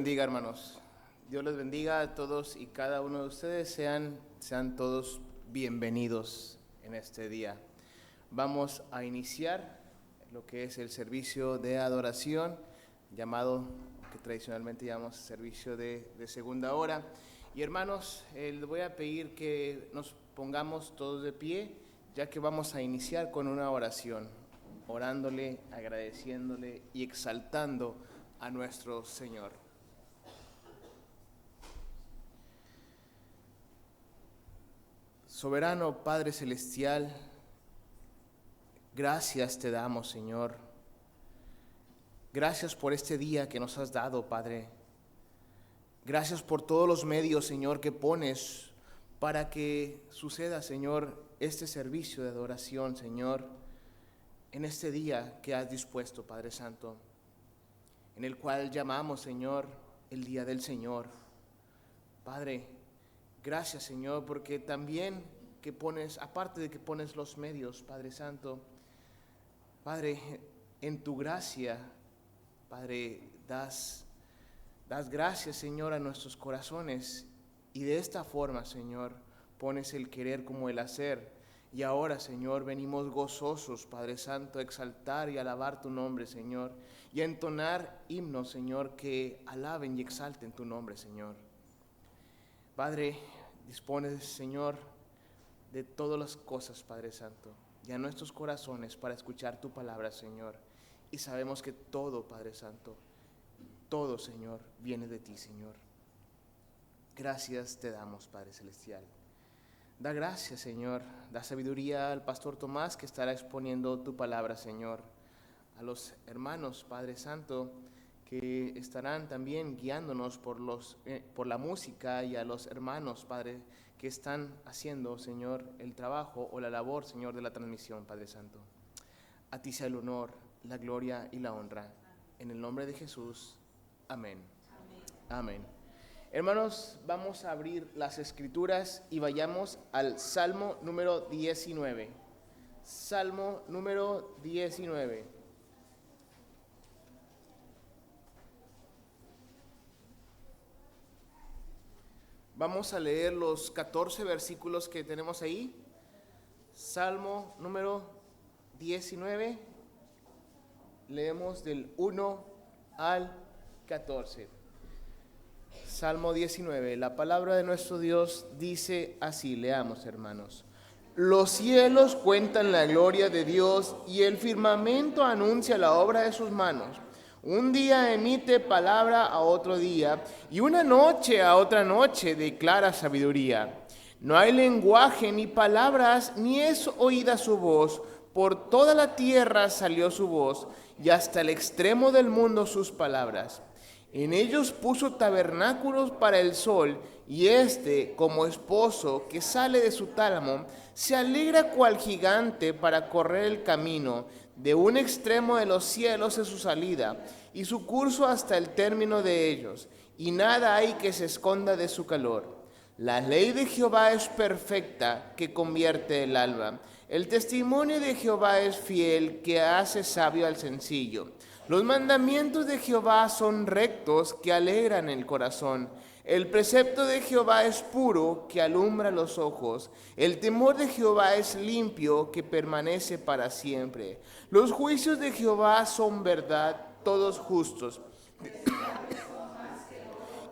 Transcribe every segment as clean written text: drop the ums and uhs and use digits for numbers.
Bendiga, hermanos. Dios les bendiga a todos y cada uno de ustedes. Sean todos bienvenidos en este día. Vamos a iniciar lo que es el servicio de adoración, llamado, que tradicionalmente llamamos servicio de segunda hora. Y hermanos, les voy a pedir que nos pongamos todos de pie, ya que vamos a iniciar con una oración, orándole, agradeciéndole y exaltando a nuestro Señor. Soberano Padre Celestial, gracias te damos, Señor. Gracias por este día que nos has dado, Padre. Gracias por todos los medios, Señor, que pones para que suceda, Señor, este servicio de adoración, Señor, en este día que has dispuesto, Padre Santo, en el cual llamamos, Señor, el Día del Señor. Padre, gracias, Señor, porque también que pones, aparte de que pones los medios, Padre Santo, Padre, en tu gracia, Padre, das gracias, Señor, a nuestros corazones, y de esta forma, Señor, pones el querer como el hacer. Y ahora, Señor, venimos gozosos, Padre Santo, a exaltar y alabar tu nombre, Señor, y a entonar himnos, Señor, que alaben y exalten tu nombre, Señor. Padre, dispones, Señor, de todas las cosas, Padre Santo, y a nuestros corazones para escuchar tu palabra, Señor. Y sabemos que todo, Padre Santo, todo, Señor, viene de ti, Señor. Gracias te damos, Padre Celestial. Da gracias, Señor. Da sabiduría al pastor Tomás, que estará exponiendo tu palabra, Señor. A los hermanos, Padre Santo, que estarán también guiándonos por la música, y a los hermanos, Padre, que están haciendo, Señor, el trabajo o la labor, Señor, de la transmisión, Padre Santo. A ti sea el honor, la gloria y la honra. En el nombre de Jesús. Amén. Amén. Hermanos, vamos a abrir las Escrituras y vayamos al Salmo número 19. Salmo número 19. Vamos a leer los 14 versículos que tenemos ahí. Salmo número 19. Leemos del 1 al 14. Salmo 19. La palabra de nuestro Dios dice así. Leamos, hermanos. Los cielos cuentan la gloria de Dios, y el firmamento anuncia la obra de sus manos. Un día emite palabra a otro día, y una noche a otra noche declara sabiduría. No hay lenguaje ni palabras, ni es oída su voz. Por toda la tierra salió su voz, y hasta el extremo del mundo sus palabras. En ellos puso tabernáculos para el sol, y éste, como esposo que sale de su tálamo, se alegra cual gigante para correr el camino. De un extremo de los cielos es su salida, y su curso hasta el término de ellos, y nada hay que se esconda de su calor. La ley de Jehová es perfecta, que convierte el alma. El testimonio de Jehová es fiel, que hace sabio al sencillo. Los mandamientos de Jehová son rectos, que alegran el corazón. El precepto de Jehová es puro, que alumbra los ojos. El temor de Jehová es limpio, que permanece para siempre. Los juicios de Jehová son verdad, todos justos,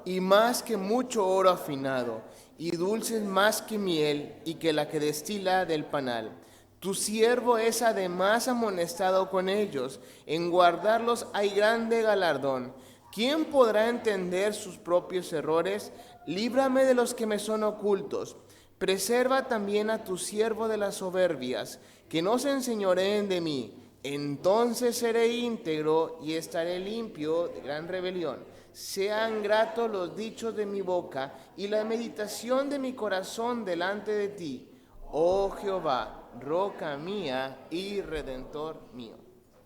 y más que mucho oro afinado, y dulces más que miel, y que la que destila del panal. Tu siervo es además amonestado con ellos, en guardarlos hay grande galardón. ¿Quién podrá entender sus propios errores? Líbrame de los que me son ocultos. Preserva también a tu siervo de las soberbias, que no se enseñoreen de mí. Entonces seré íntegro y estaré limpio de gran rebelión. Sean gratos los dichos de mi boca y la meditación de mi corazón delante de ti, oh Jehová, roca mía y redentor mío.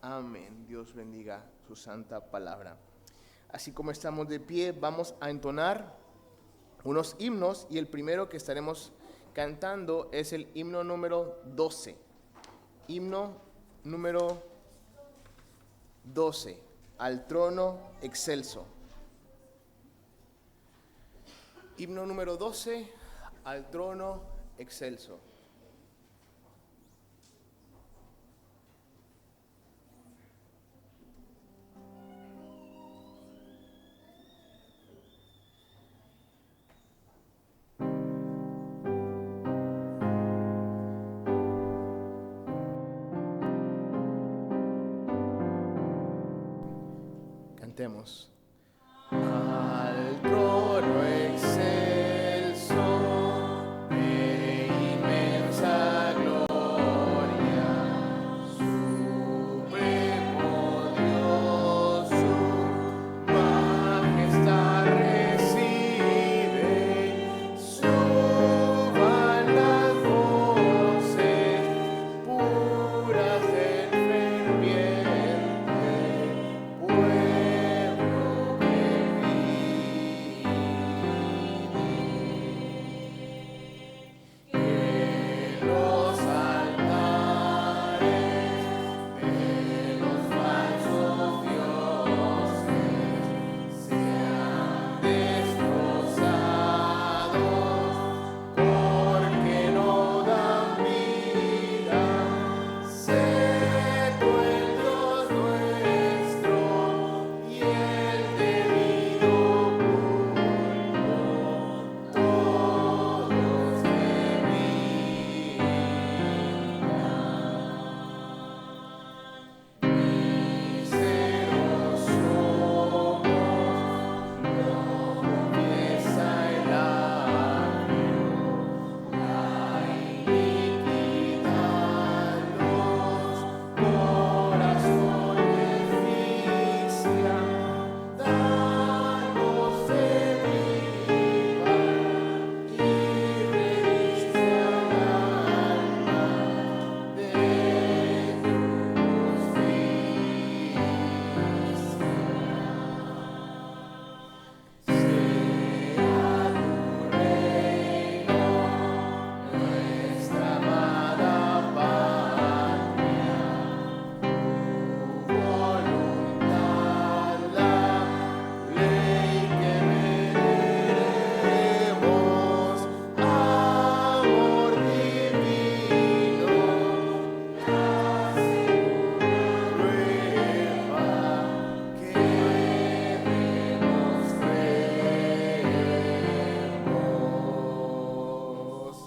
Amén. Dios bendiga su santa palabra. Así como estamos de pie, vamos a entonar unos himnos, y el primero que estaremos cantando es el himno número 12. Himno número 12, al trono excelso. Himno número 12, al trono excelso. Cantemos. Al trono excelso, de inmensa gloria, supremo Dios, su majestad reside, suban las voces puras del ferviente pueblo que los altares de los falsos dioses sean destrozados, porque no dan vida, seco el Dios nuestro y el debido culto, todos te míseros somos, no confiesa el agrio, la iniquidad los corazones vicia, danos de viva y reviste al alma de justicia. Sea tu reino, nuestra amada patria, tu voluntad, la ley que veneremos, amor divino, la segura prueba que demostremos.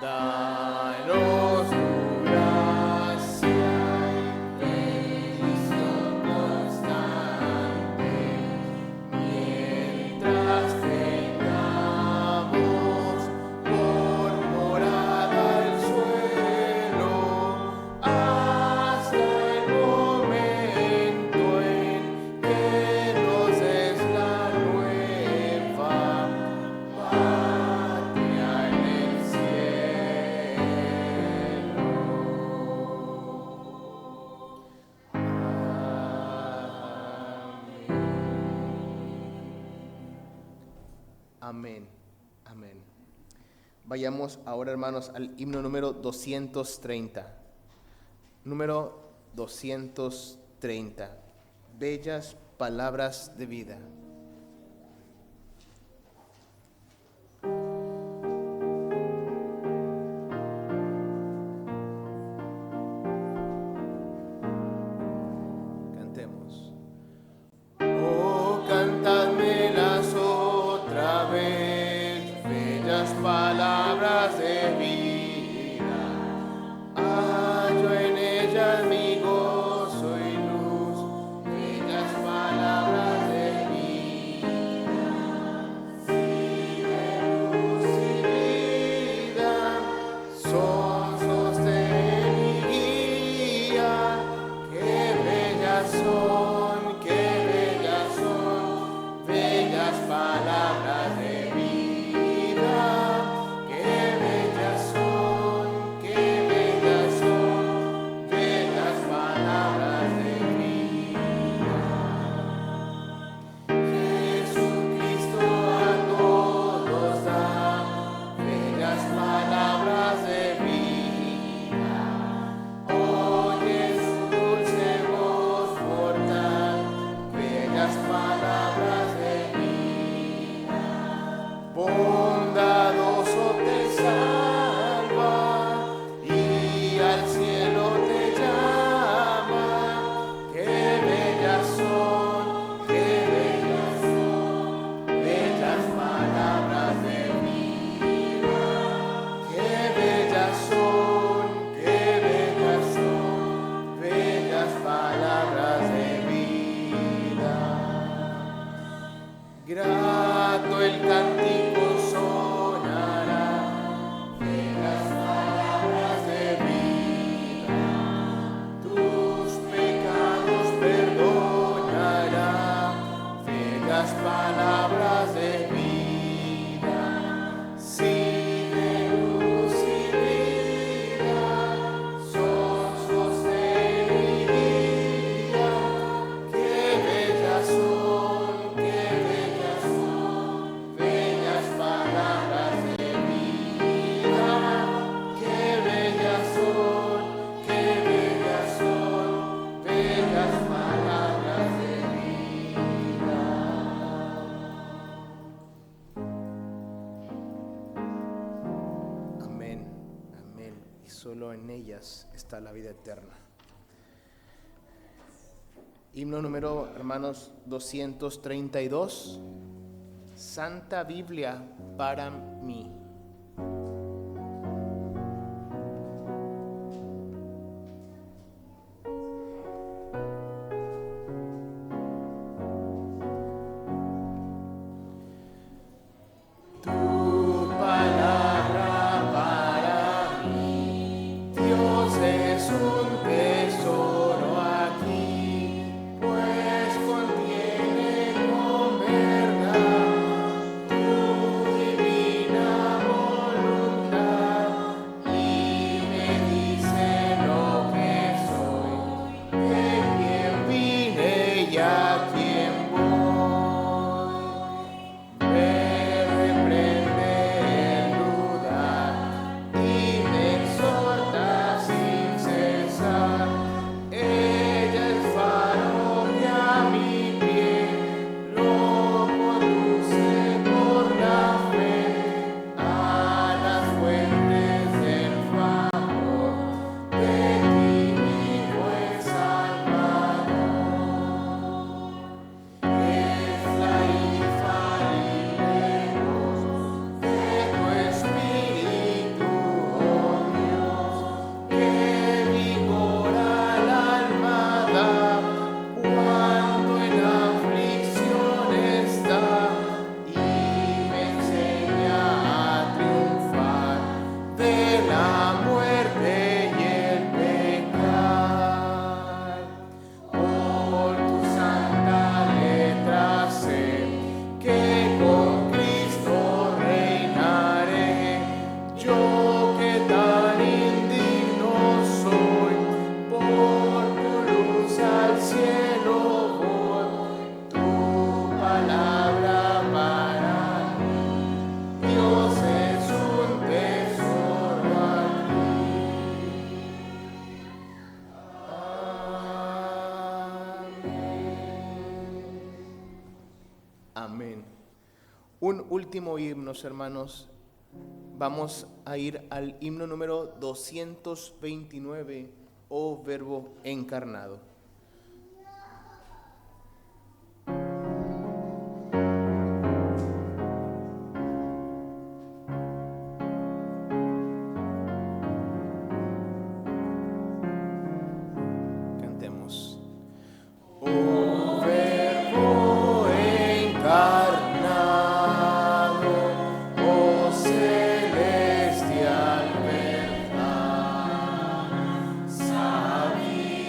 Danos tu gracia y bendición constante, mientras tengamos por morada el suelo, hasta el momento en que nos des la nueva patria en el cielo. Amén. Amén. Vayamos ahora, hermanos, al himno número 230. Número 230. Bellas palabras de vida. Cantemos. Oh, cantadmelas otra vez, bellas palabras de vida. Hallo en ellas mi gozo y luz, bellas palabras de vida. Grato el cántico sonará de las palabras de vida, tus pecados perdonará de las palabras de vida, sí, de luz y vida, son sostén y guía, qué bellas son, qué bellas palabras de vida, qué bellas son, bellas palabras de vida. Amén, amén. Y solo en ellas está la vida eterna. Himno número, hermanos, 232. Santa Biblia para mí. Tu palabra para mí, Dios, es un tesoro aquí, pues contiene con verdad tu divina voluntad y me dice lo que soy, de quien vine y a quien voy. Me reprende el dudar y me exhorta sin cesar. Ella es faro que a mi pie lo conduce por la fe a las fuentes del favor de ti, mi buen Salvador. Es la infalible voz de tu Espíritu, oh Dios, que vigora al alma da cuando en aflicción está y me enseña a triunfar de la muerte y el pecar. Por tu santa letra sé que con Cristo reinaré, yo que tan indigno soy, por tu luz al cielo voy. Tu palabra para mí, Dios, es un tesoro aquí. Amén. Un último himno, hermanos. Vamos a ir al himno número 229, oh Verbo encarnado. Cantemos. Oh Verbo encarnado, oh celestial verdad, sabiduría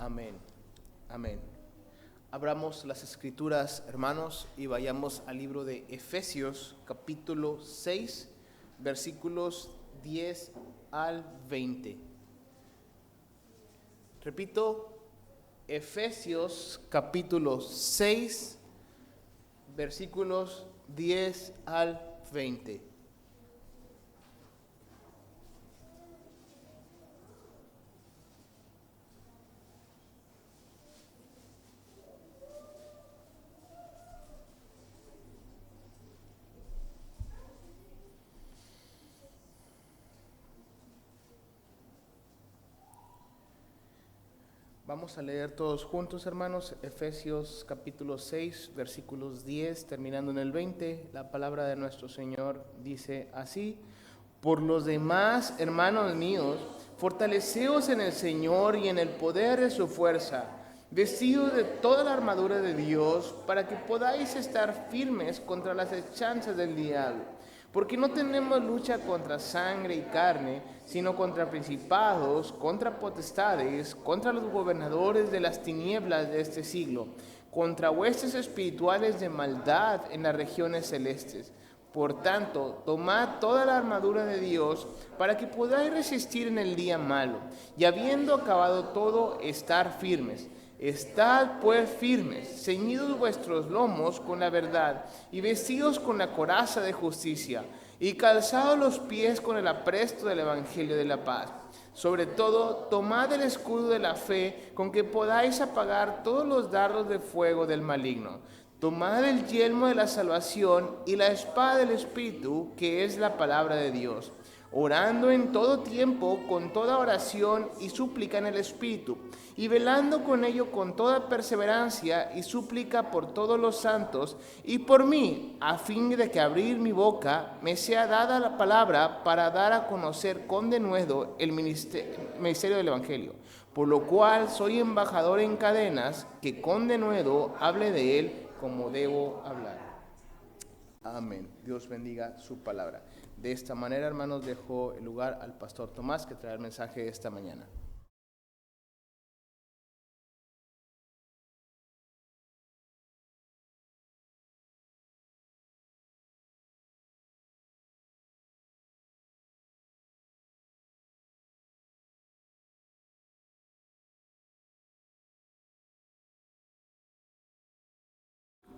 Amén. Amén. Abramos las Escrituras, hermanos, y vayamos al libro de Efesios, capítulo 6, versículos 10 al 20. Repito, Efesios, capítulo 6, versículos 10 al 20. Vamos a leer todos juntos, hermanos, Efesios capítulo 6, versículos 10, terminando en el 20. La palabra de nuestro Señor dice así: Por los demás, hermanos míos, fortaleceos en el Señor y en el poder de su fuerza, vestidos de toda la armadura de Dios, para que podáis estar firmes contra las hechanzas del diablo. Porque no tenemos lucha contra sangre y carne, sino contra principados, contra potestades, contra los gobernadores de las tinieblas de este siglo, contra huestes espirituales de maldad en las regiones celestes. Por tanto, tomad toda la armadura de Dios para que podáis resistir en el día malo, y habiendo acabado todo, estar firmes. Estad pues firmes, ceñidos vuestros lomos con la verdad, y vestidos con la coraza de justicia, y calzados los pies con el apresto del evangelio de la paz. Sobre todo, tomad el escudo de la fe, con que podáis apagar todos los dardos de fuego del maligno. Tomad el yelmo de la salvación y la espada del Espíritu, que es la palabra de Dios, orando en todo tiempo con toda oración y súplica en el Espíritu, y velando con ello con toda perseverancia y súplica por todos los santos y por mí, a fin de que abrir mi boca me sea dada la palabra para dar a conocer con denuedo el ministerio del Evangelio, por lo cual soy embajador en cadenas, que con denuedo hable de él como debo hablar. Amén. Dios bendiga su palabra. De esta manera, hermanos, dejo el lugar al pastor Tomás, que trae el mensaje de esta mañana.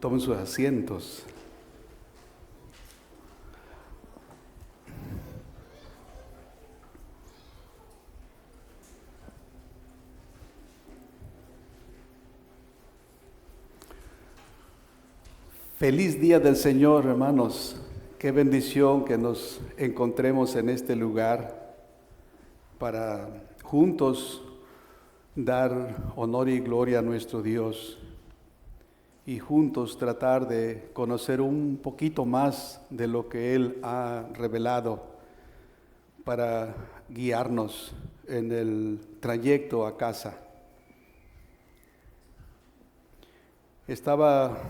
Tomen sus asientos. Feliz día del Señor, hermanos. Qué bendición que nos encontremos en este lugar para juntos dar honor y gloria a nuestro Dios y juntos tratar de conocer un poquito más de lo que Él ha revelado para guiarnos en el trayecto a casa. Estaba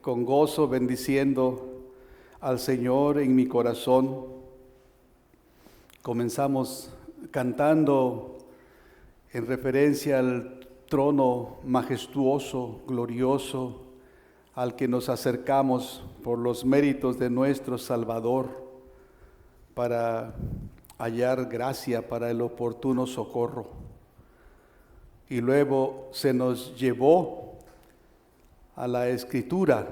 con gozo bendiciendo al Señor en mi corazón. Comenzamos cantando en referencia al trono majestuoso, glorioso, al que nos acercamos por los méritos de nuestro Salvador para hallar gracia para el oportuno socorro. Y luego se nos llevó a la Escritura,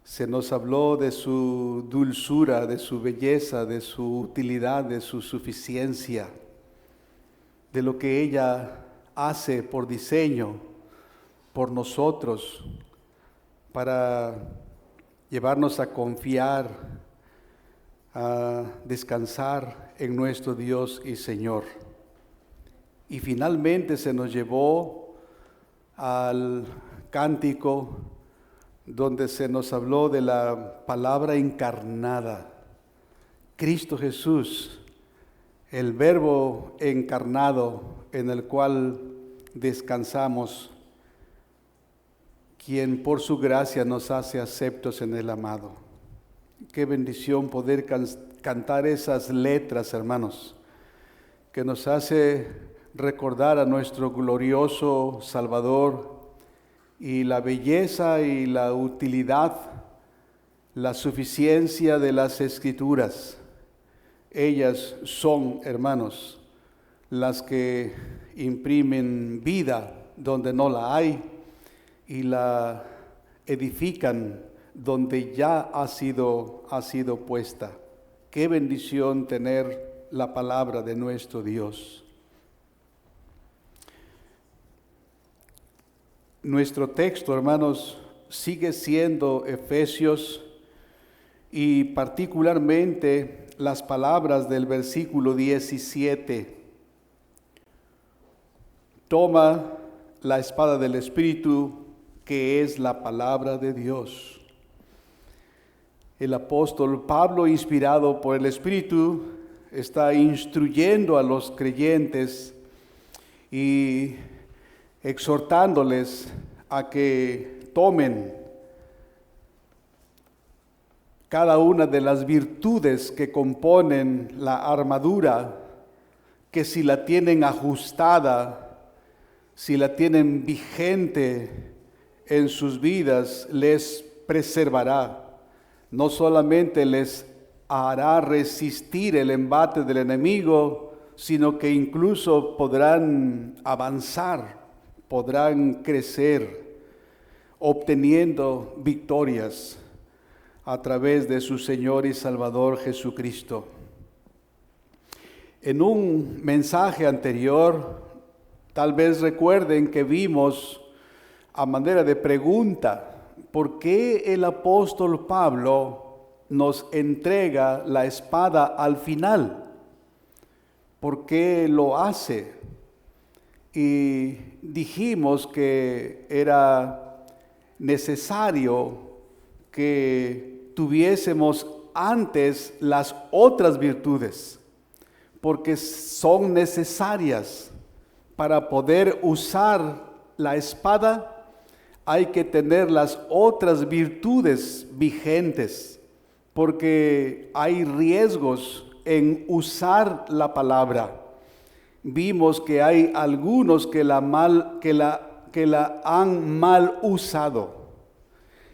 se nos habló de su dulzura, de su belleza, de su utilidad, de su suficiencia, de lo que ella hace por diseño, por nosotros, para llevarnos a confiar, a descansar en nuestro Dios y Señor. Y finalmente se nos llevó al cántico donde se nos habló de la palabra encarnada, Cristo Jesús, el Verbo encarnado en el cual descansamos, quien por su gracia nos hace aceptos en el amado. Qué bendición poder cantar esas letras, hermanos, que nos hace recordar a nuestro glorioso Salvador y la belleza y la utilidad, la suficiencia de las Escrituras. Ellas son, hermanos, las que imprimen vida donde no la hay y la edifican donde ya ha sido puesta. Qué bendición tener la palabra de nuestro Dios. Nuestro texto, hermanos, sigue siendo Efesios y particularmente las palabras del versículo 17. Toma la espada del Espíritu, que es la palabra de Dios. El apóstol Pablo, inspirado por el Espíritu, está instruyendo a los creyentes y exhortándoles a que tomen cada una de las virtudes que componen la armadura, que si la tienen ajustada, si la tienen vigente en sus vidas, les preservará. No solamente les hará resistir el embate del enemigo, sino que incluso podrán avanzar, podrán crecer, obteniendo victorias a través de su Señor y Salvador Jesucristo. En un mensaje anterior, tal vez recuerden que vimos a manera de pregunta, ¿por qué el apóstol Pablo nos entrega la espada al final? ¿Por qué lo hace? Y dijimos que era necesario que tuviésemos antes las otras virtudes, porque son necesarias para poder usar la espada. Hay que tener las otras virtudes vigentes, porque hay riesgos en usar la palabra. Vimos que hay algunos que la han mal usado,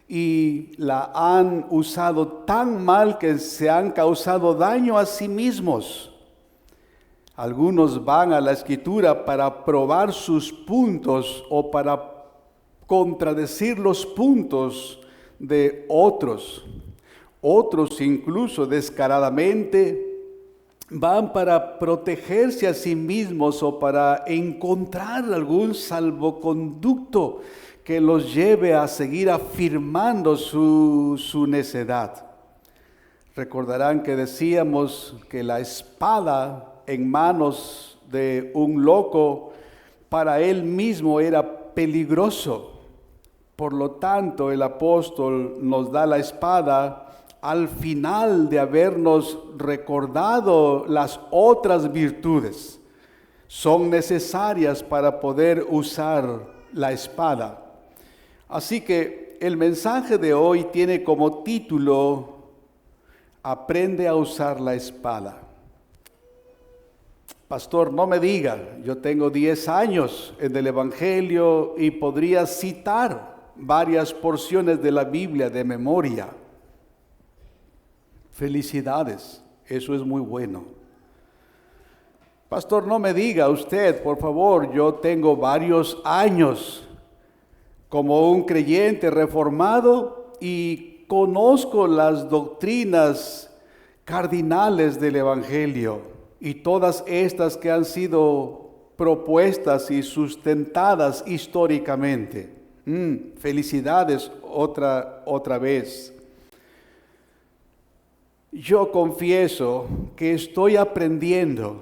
y la han usado tan mal que se han causado daño a sí mismos. Algunos van a la Escritura para probar sus puntos o para contradecir los puntos de otros. Otros incluso descaradamente van para protegerse a sí mismos o para encontrar algún salvoconducto que los lleve a seguir afirmando su necedad. Recordarán que decíamos que la espada en manos de un loco para él mismo era peligroso. Por lo tanto, el apóstol nos da la espada al final de habernos recordado las otras virtudes. Son necesarias para poder usar la espada. Así que el mensaje de hoy tiene como título: Aprende a usar la espada. Pastor, no me diga, yo tengo 10 años en el Evangelio y podría citar varias porciones de la Biblia de memoria. Felicidades, eso es muy bueno. Pastor, no me diga usted, por favor, yo tengo varios años como un creyente reformado y conozco las doctrinas cardinales del Evangelio y todas estas que han sido propuestas y sustentadas históricamente. Felicidades otra vez. Yo confieso que estoy aprendiendo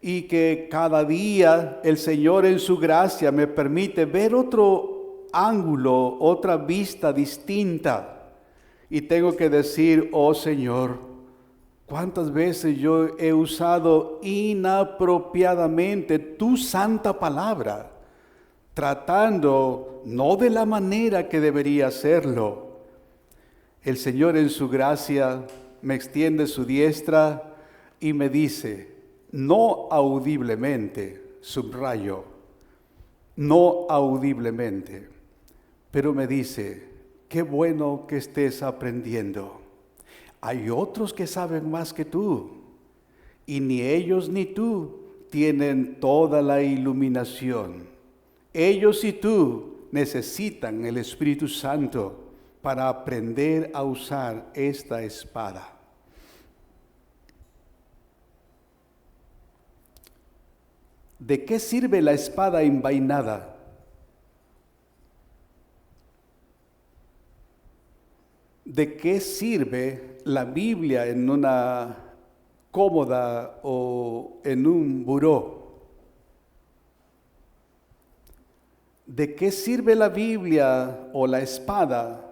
y que cada día el Señor en su gracia me permite ver otro ángulo, otra vista distinta. Y tengo que decir, oh Señor, ¿cuántas veces yo he usado inapropiadamente tu santa palabra, tratando no de la manera que debería hacerlo? El Señor en su gracia me extiende su diestra y me dice, no audiblemente, subrayo, no audiblemente, pero me dice, qué bueno que estés aprendiendo. Hay otros que saben más que tú, y ni ellos ni tú tienen toda la iluminación. Ellos y tú necesitan el Espíritu Santo para aprender a usar esta espada. ¿De qué sirve la espada envainada? ¿De qué sirve la Biblia en una cómoda o en un buró? ¿De qué sirve la Biblia o la espada,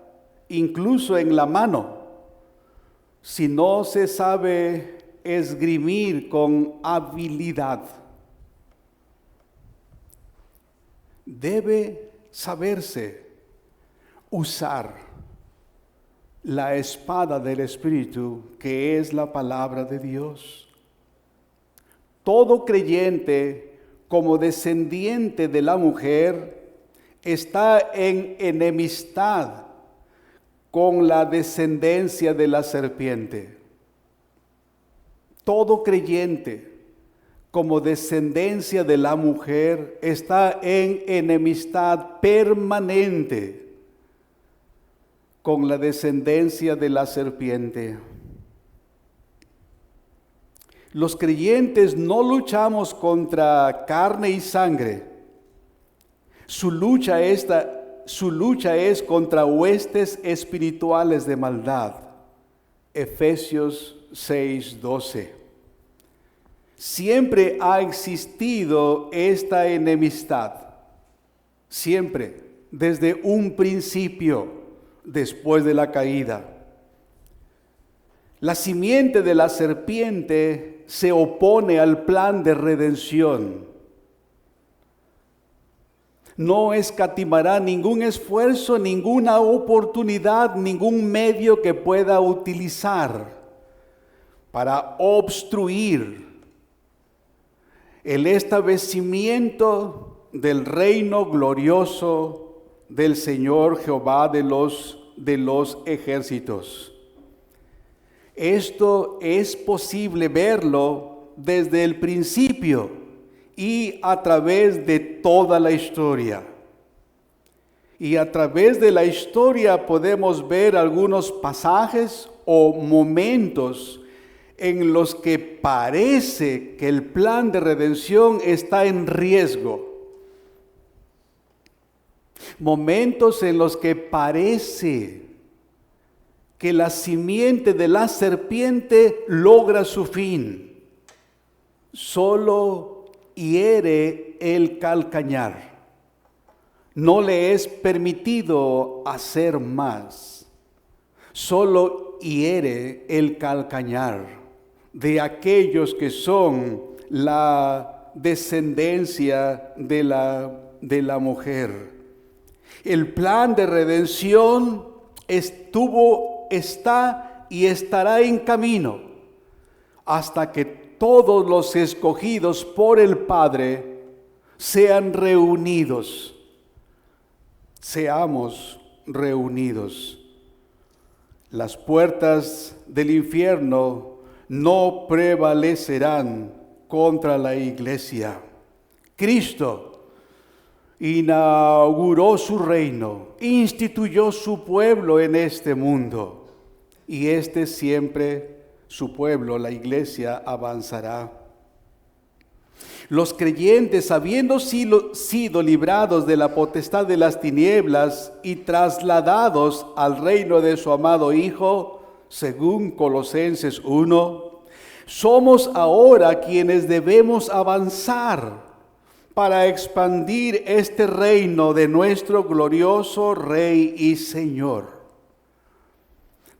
incluso en la mano, si no se sabe esgrimir con habilidad? Debe saberse usar la espada del Espíritu, que es la palabra de Dios. Todo creyente, como descendiente de la mujer, está en enemistad con la descendencia de la serpiente. Todo creyente, como descendencia de la mujer, está en enemistad permanente con la descendencia de la serpiente. Los creyentes no luchamos contra carne y sangre. Su lucha es contra huestes espirituales de maldad. Efesios 6:12. Siempre ha existido esta enemistad. Siempre, desde un principio, después de la caída. La simiente de la serpiente se opone al plan de redención. No escatimará ningún esfuerzo, ninguna oportunidad, ningún medio que pueda utilizar para obstruir el establecimiento del reino glorioso del Señor Jehová de los ejércitos. Esto es posible verlo desde el principio y a través de toda la historia. Y a través de la historia podemos ver algunos pasajes o momentos en los que parece que el plan de redención está en riesgo. Momentos en los que parece que la simiente de la serpiente logra su fin. Solo hiere el calcañar. No le es permitido hacer más. Solo hiere el calcañar de aquellos que son la descendencia de la mujer. El plan de redención está y estará en camino hasta que todos los escogidos por el Padre sean reunidos. Seamos reunidos. Las puertas del infierno no prevalecerán contra la iglesia. Cristo inauguró su reino, instituyó su pueblo en este mundo, y siempre su pueblo, la iglesia, avanzará. Los creyentes, habiendo sido librados de la potestad de las tinieblas y trasladados al reino de su amado Hijo, según Colosenses 1, somos ahora quienes debemos avanzar para expandir este reino de nuestro glorioso Rey y Señor.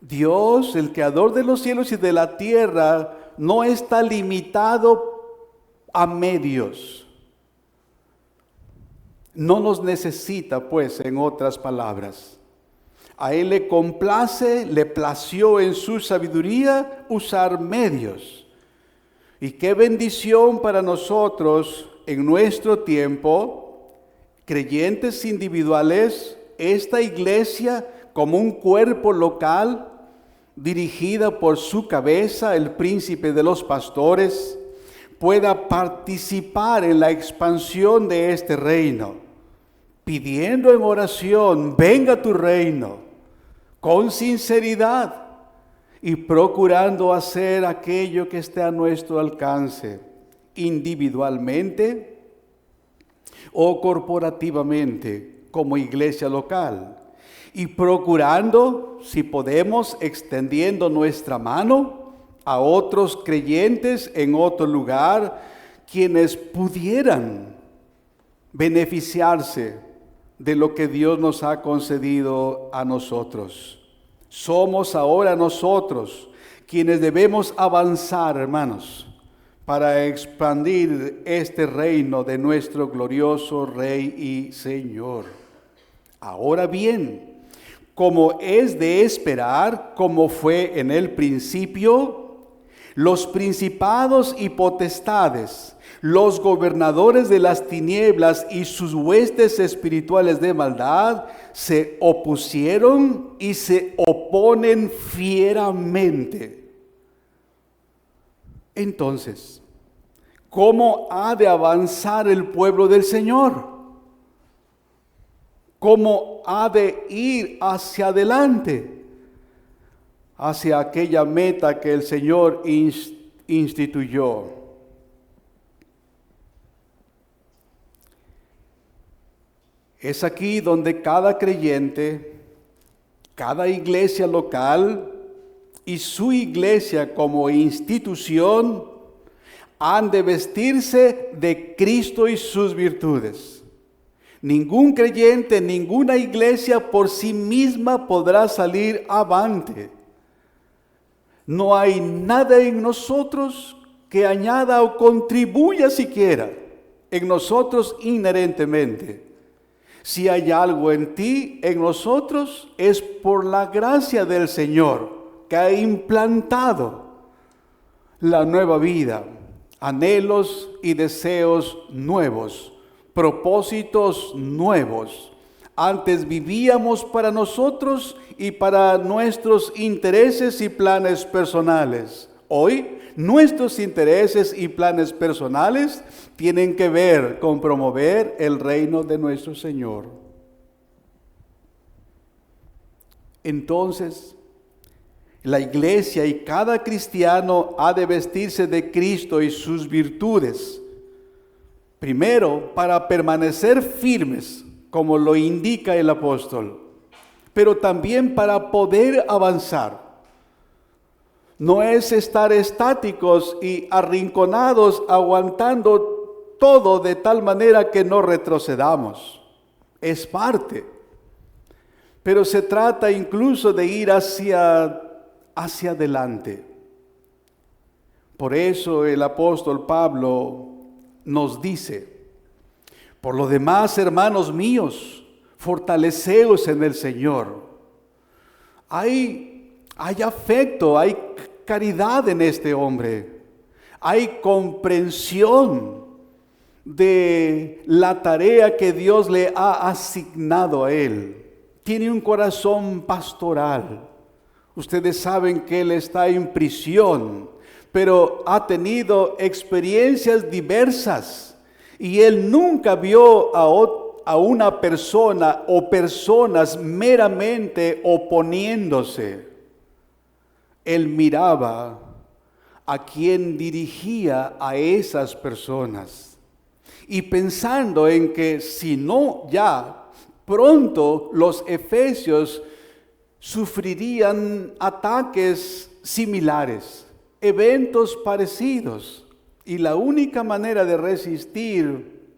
Dios, el Creador de los cielos y de la tierra, no está limitado a medios. No nos necesita, pues, en otras palabras. A Él le plació en su sabiduría usar medios. Y qué bendición para nosotros en nuestro tiempo, creyentes individuales, esta iglesia como un cuerpo local, dirigida por su cabeza, el príncipe de los pastores, pueda participar en la expansión de este reino, pidiendo en oración, venga tu reino, con sinceridad y procurando hacer aquello que esté a nuestro alcance, individualmente o corporativamente, como iglesia local. Y procurando, si podemos, extendiendo nuestra mano a otros creyentes en otro lugar, quienes pudieran beneficiarse de lo que Dios nos ha concedido a nosotros. Somos ahora nosotros quienes debemos avanzar, hermanos, para expandir este reino de nuestro glorioso Rey y Señor. Ahora bien, como es de esperar, como fue en el principio, los principados y potestades, los gobernadores de las tinieblas y sus huestes espirituales de maldad se opusieron y se oponen fieramente. Entonces, ¿cómo ha de avanzar el pueblo del Señor? ¿Cómo ha de ir hacia adelante? Hacia aquella meta que el Señor instituyó. Es aquí donde cada creyente, cada iglesia local y su iglesia como institución han de vestirse de Cristo y sus virtudes. Ningún creyente, ninguna iglesia por sí misma podrá salir avante. No hay nada en nosotros que añada o contribuya siquiera en nosotros inherentemente. Si hay algo en ti, en nosotros, es por la gracia del Señor que ha implantado la nueva vida, anhelos y deseos nuevos, propósitos nuevos. Antes vivíamos para nosotros y para nuestros intereses y planes personales. Hoy, nuestros intereses y planes personales tienen que ver con promover el reino de nuestro Señor. Entonces, la iglesia y cada cristiano ha de vestirse de Cristo y sus virtudes. Primero, para permanecer firmes, como lo indica el apóstol, pero también para poder avanzar. No es estar estáticos y arrinconados, aguantando todo de tal manera que no retrocedamos. Es parte. Pero se trata incluso de ir hacia adelante. Por eso el apóstol Pablo nos dice: por lo demás, hermanos míos, fortaleceos en el Señor. Hay afecto, hay caridad en este hombre, hay comprensión de la tarea que Dios le ha asignado a él. Tiene un corazón pastoral. Ustedes saben que él está en prisión, pero ha tenido experiencias diversas y él nunca vio a una persona o personas meramente oponiéndose. Él miraba a quien dirigía a esas personas y pensando en que si no ya pronto los efesios sufrirían ataques similares, eventos parecidos, y la única manera de resistir,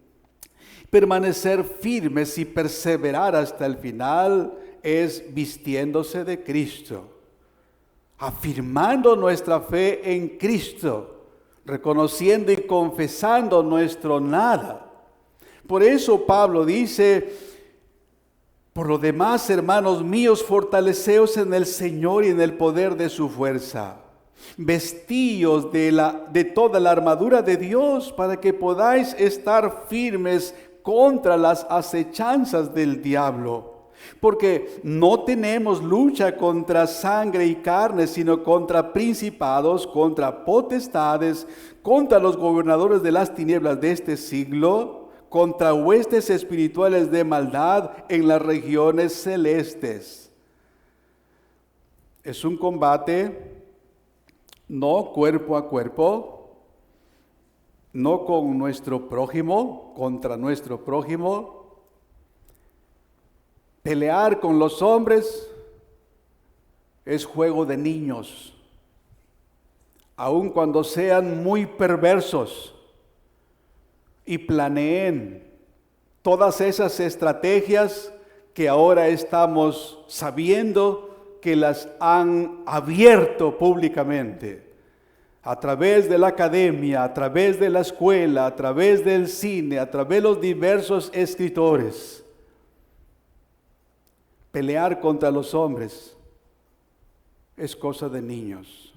permanecer firmes y perseverar hasta el final es vistiéndose de Cristo, afirmando nuestra fe en Cristo, reconociendo y confesando nuestro nada. Por eso Pablo dice: por lo demás, hermanos míos, fortaleceos en el Señor y en el poder de su fuerza. Vestíos de toda la armadura de Dios para que podáis estar firmes contra las acechanzas del diablo. Porque no tenemos lucha contra sangre y carne, sino contra principados, contra potestades, contra los gobernadores de las tinieblas de este siglo, contra huestes espirituales de maldad en las regiones celestes. Es un combate no cuerpo a cuerpo, no con nuestro prójimo, contra nuestro prójimo. Pelear con los hombres es juego de niños, aun cuando sean muy perversos y planeen todas esas estrategias que ahora estamos sabiendo que las han abierto públicamente, a través de la academia, a través de la escuela, a través del cine, a través de los diversos escritores. Pelear contra los hombres es cosa de niños.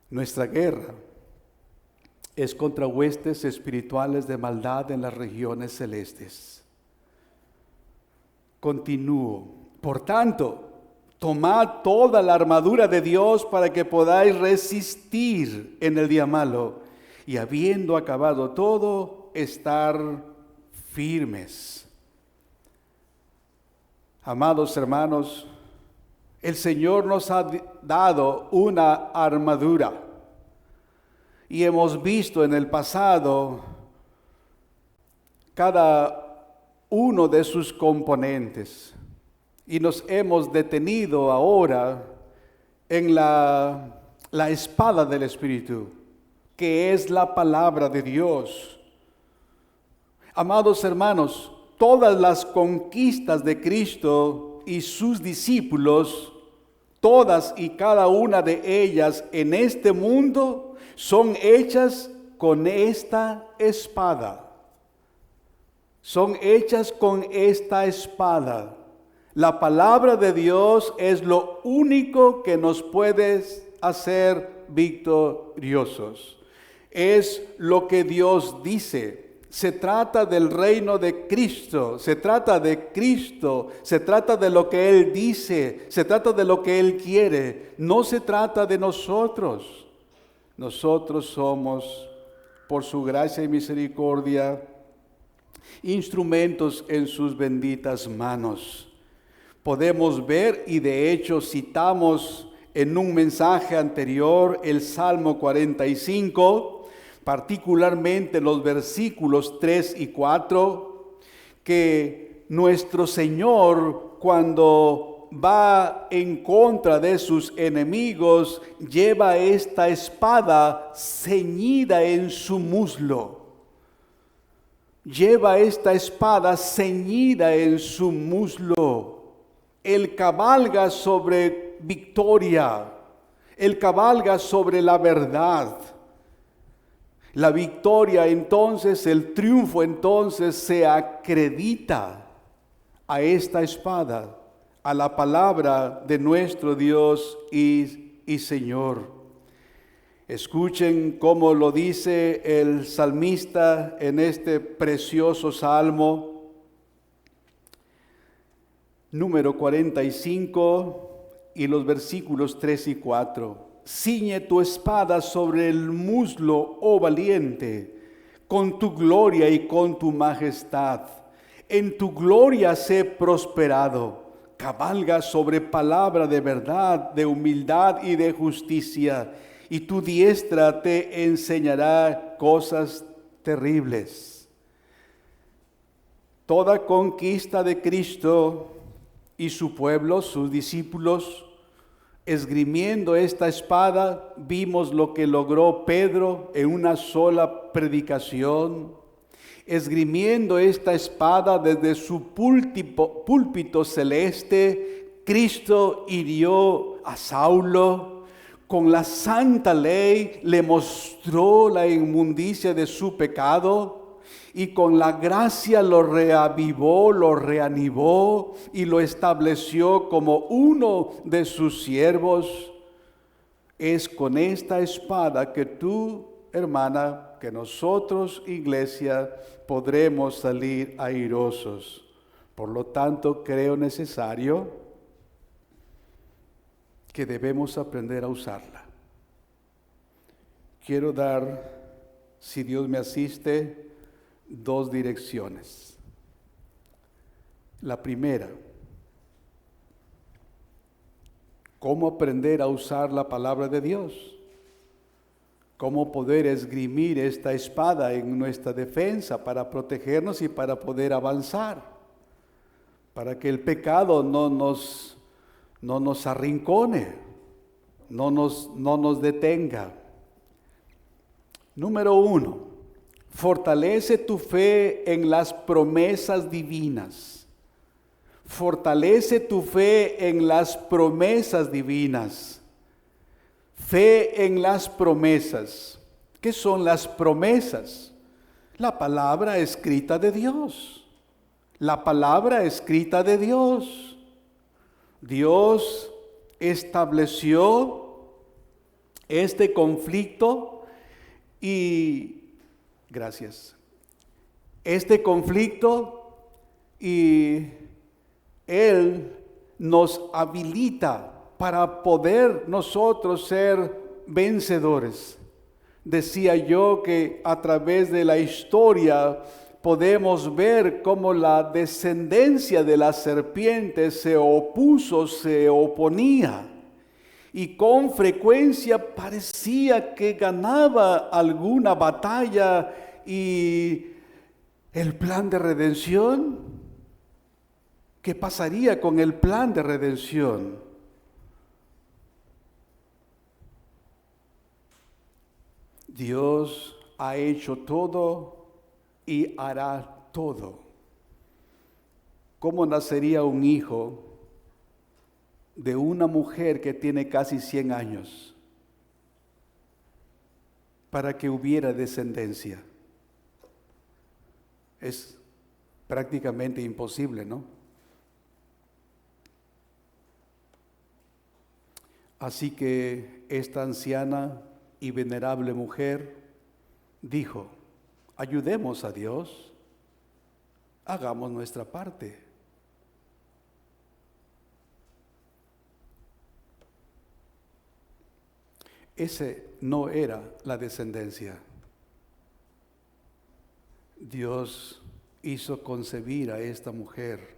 Nuestra guerra es contra huestes espirituales de maldad en las regiones celestes. Continúo. Por tanto, tomad toda la armadura de Dios para que podáis resistir en el día malo y habiendo acabado todo, estar firmes. Amados hermanos, el Señor nos ha dado una armadura y hemos visto en el pasado cada uno de sus componentes y nos hemos detenido ahora en la espada del Espíritu, que es la palabra de Dios. Amados hermanos, todas las conquistas de Cristo y sus discípulos, todas y cada una de ellas en este mundo, son hechas con esta espada. Son hechas con esta espada. La palabra de Dios es lo único que nos puede hacer victoriosos. Es lo que Dios dice. Se trata del reino de Cristo, se trata de Cristo, se trata de lo que Él dice, se trata de lo que Él quiere, no se trata de nosotros. Nosotros somos, por su gracia y misericordia, instrumentos en sus benditas manos. Podemos ver, y de hecho citamos en un mensaje anterior el Salmo 45, particularmente los versículos 3 y 4, que nuestro Señor, cuando va en contra de sus enemigos, lleva esta espada ceñida en su muslo. Lleva esta espada ceñida en su muslo. Él cabalga sobre victoria. Él cabalga sobre la verdad. La victoria entonces, el triunfo entonces se acredita a esta espada, a la palabra de nuestro Dios y Señor. Escuchen cómo lo dice el salmista en este precioso salmo, número 45 y los versículos 3 y 4. Ciñe tu espada sobre el muslo, oh valiente, con tu gloria y con tu majestad. En tu gloria sé prosperado. Cabalga sobre palabra de verdad, de humildad y de justicia, y tu diestra te enseñará cosas terribles. Toda conquista de Cristo y su pueblo, sus discípulos, esgrimiendo esta espada, vimos lo que logró Pedro en una sola predicación. Esgrimiendo esta espada desde su púlpito celeste, Cristo hirió a Saulo. Con la santa ley le mostró la inmundicia de su pecado. y con la gracia lo reavivó, lo reanimó y lo estableció como uno de sus siervos. Es con esta espada que tú, hermana, que nosotros, iglesia, podremos salir airosos. Por lo tanto, creo necesario que debemos aprender a usarla. Quiero dar, si Dios me asiste, 2 direcciones. La primera, cómo aprender a usar la palabra de Dios, cómo poder esgrimir esta espada en nuestra defensa para protegernos y para poder avanzar, para que el pecado no nos arrincone, no nos detenga. Número 1, fortalece tu fe en las promesas divinas. Fortalece tu fe en las promesas divinas. Fe en las promesas. ¿Qué son las promesas? La palabra escrita de Dios. La palabra escrita de Dios. Dios estableció este conflicto y este conflicto y Él nos habilita para poder nosotros ser vencedores. Decía yo que a través de la historia podemos ver cómo la descendencia de la serpiente se oponía. Y con frecuencia parecía que ganaba alguna batalla y el plan de redención. ¿Qué pasaría con el plan de redención? Dios ha hecho todo y hará todo. ¿Cómo nacería un hijo de una mujer que tiene casi 100 años para que hubiera descendencia? Es prácticamente imposible, ¿no? Así que esta anciana y venerable mujer dijo: ayudemos a Dios, hagamos nuestra parte. Ese no era la descendencia. Dios hizo concebir a esta mujer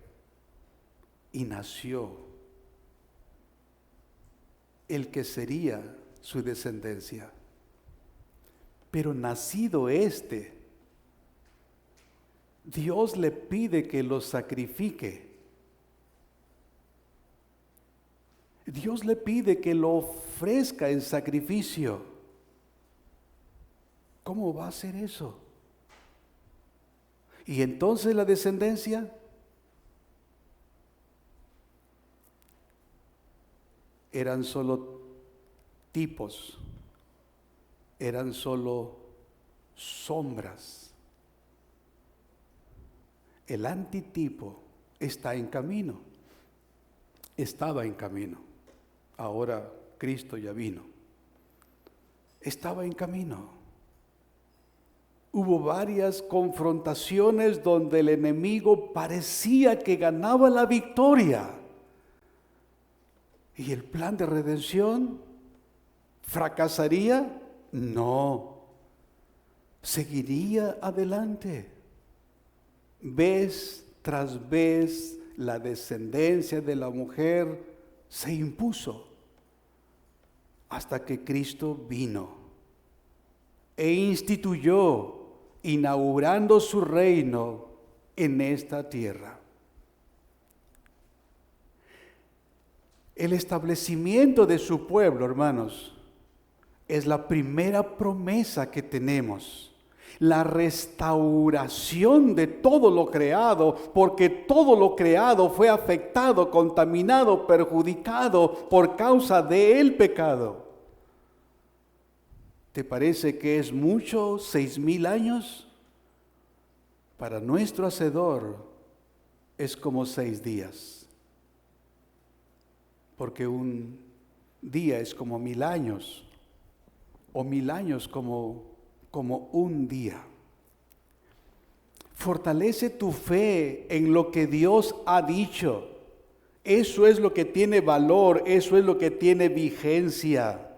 y nació el que sería su descendencia. Pero nacido Dios le pide que lo sacrifique. Dios le pide que lo ofrezca en sacrificio. ¿Cómo va a hacer eso? Y entonces la descendencia eran solo tipos, eran solo sombras. El antitipo está en camino, estaba en camino. Ahora Cristo ya vino. Estaba en camino. Hubo varias confrontaciones donde el enemigo parecía que ganaba la victoria. ¿Y el plan de redención fracasaría? No. Seguiría adelante. Vez tras vez la descendencia de la mujer se impuso hasta que Cristo vino e instituyó, inaugurando su reino en esta tierra. El establecimiento de su pueblo, hermanos, es la primera promesa que tenemos. La restauración de todo lo creado, porque todo lo creado fue afectado, contaminado, perjudicado por causa del pecado. ¿Te parece que es mucho 6,000 años? para nuestro Hacedor es como 6 días, porque un día es como 1000 años, o 1000 años como un día. Fortalece tu fe en lo que Dios ha dicho. Eso es lo que tiene valor, eso es lo que tiene vigencia.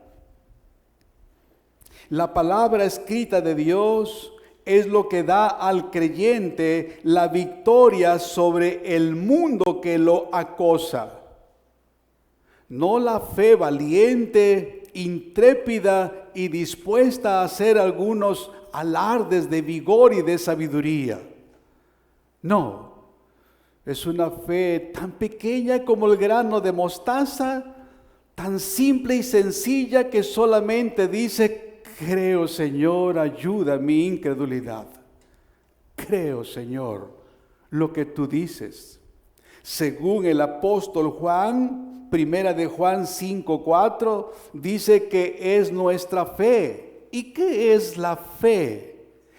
La palabra escrita de Dios es lo que da al creyente la victoria sobre el mundo que lo acosa. No la fe valiente, intrépida y dispuesta a hacer algunos alardes de vigor y de sabiduría. No, es una fe tan pequeña como el grano de mostaza, tan simple y sencilla que solamente dice: creo, Señor, ayuda mi incredulidad. Creo, Señor, lo que tú dices. Según el apóstol Juan, 1 de Juan 5:4, dice que es nuestra fe. ¿Y qué es la fe?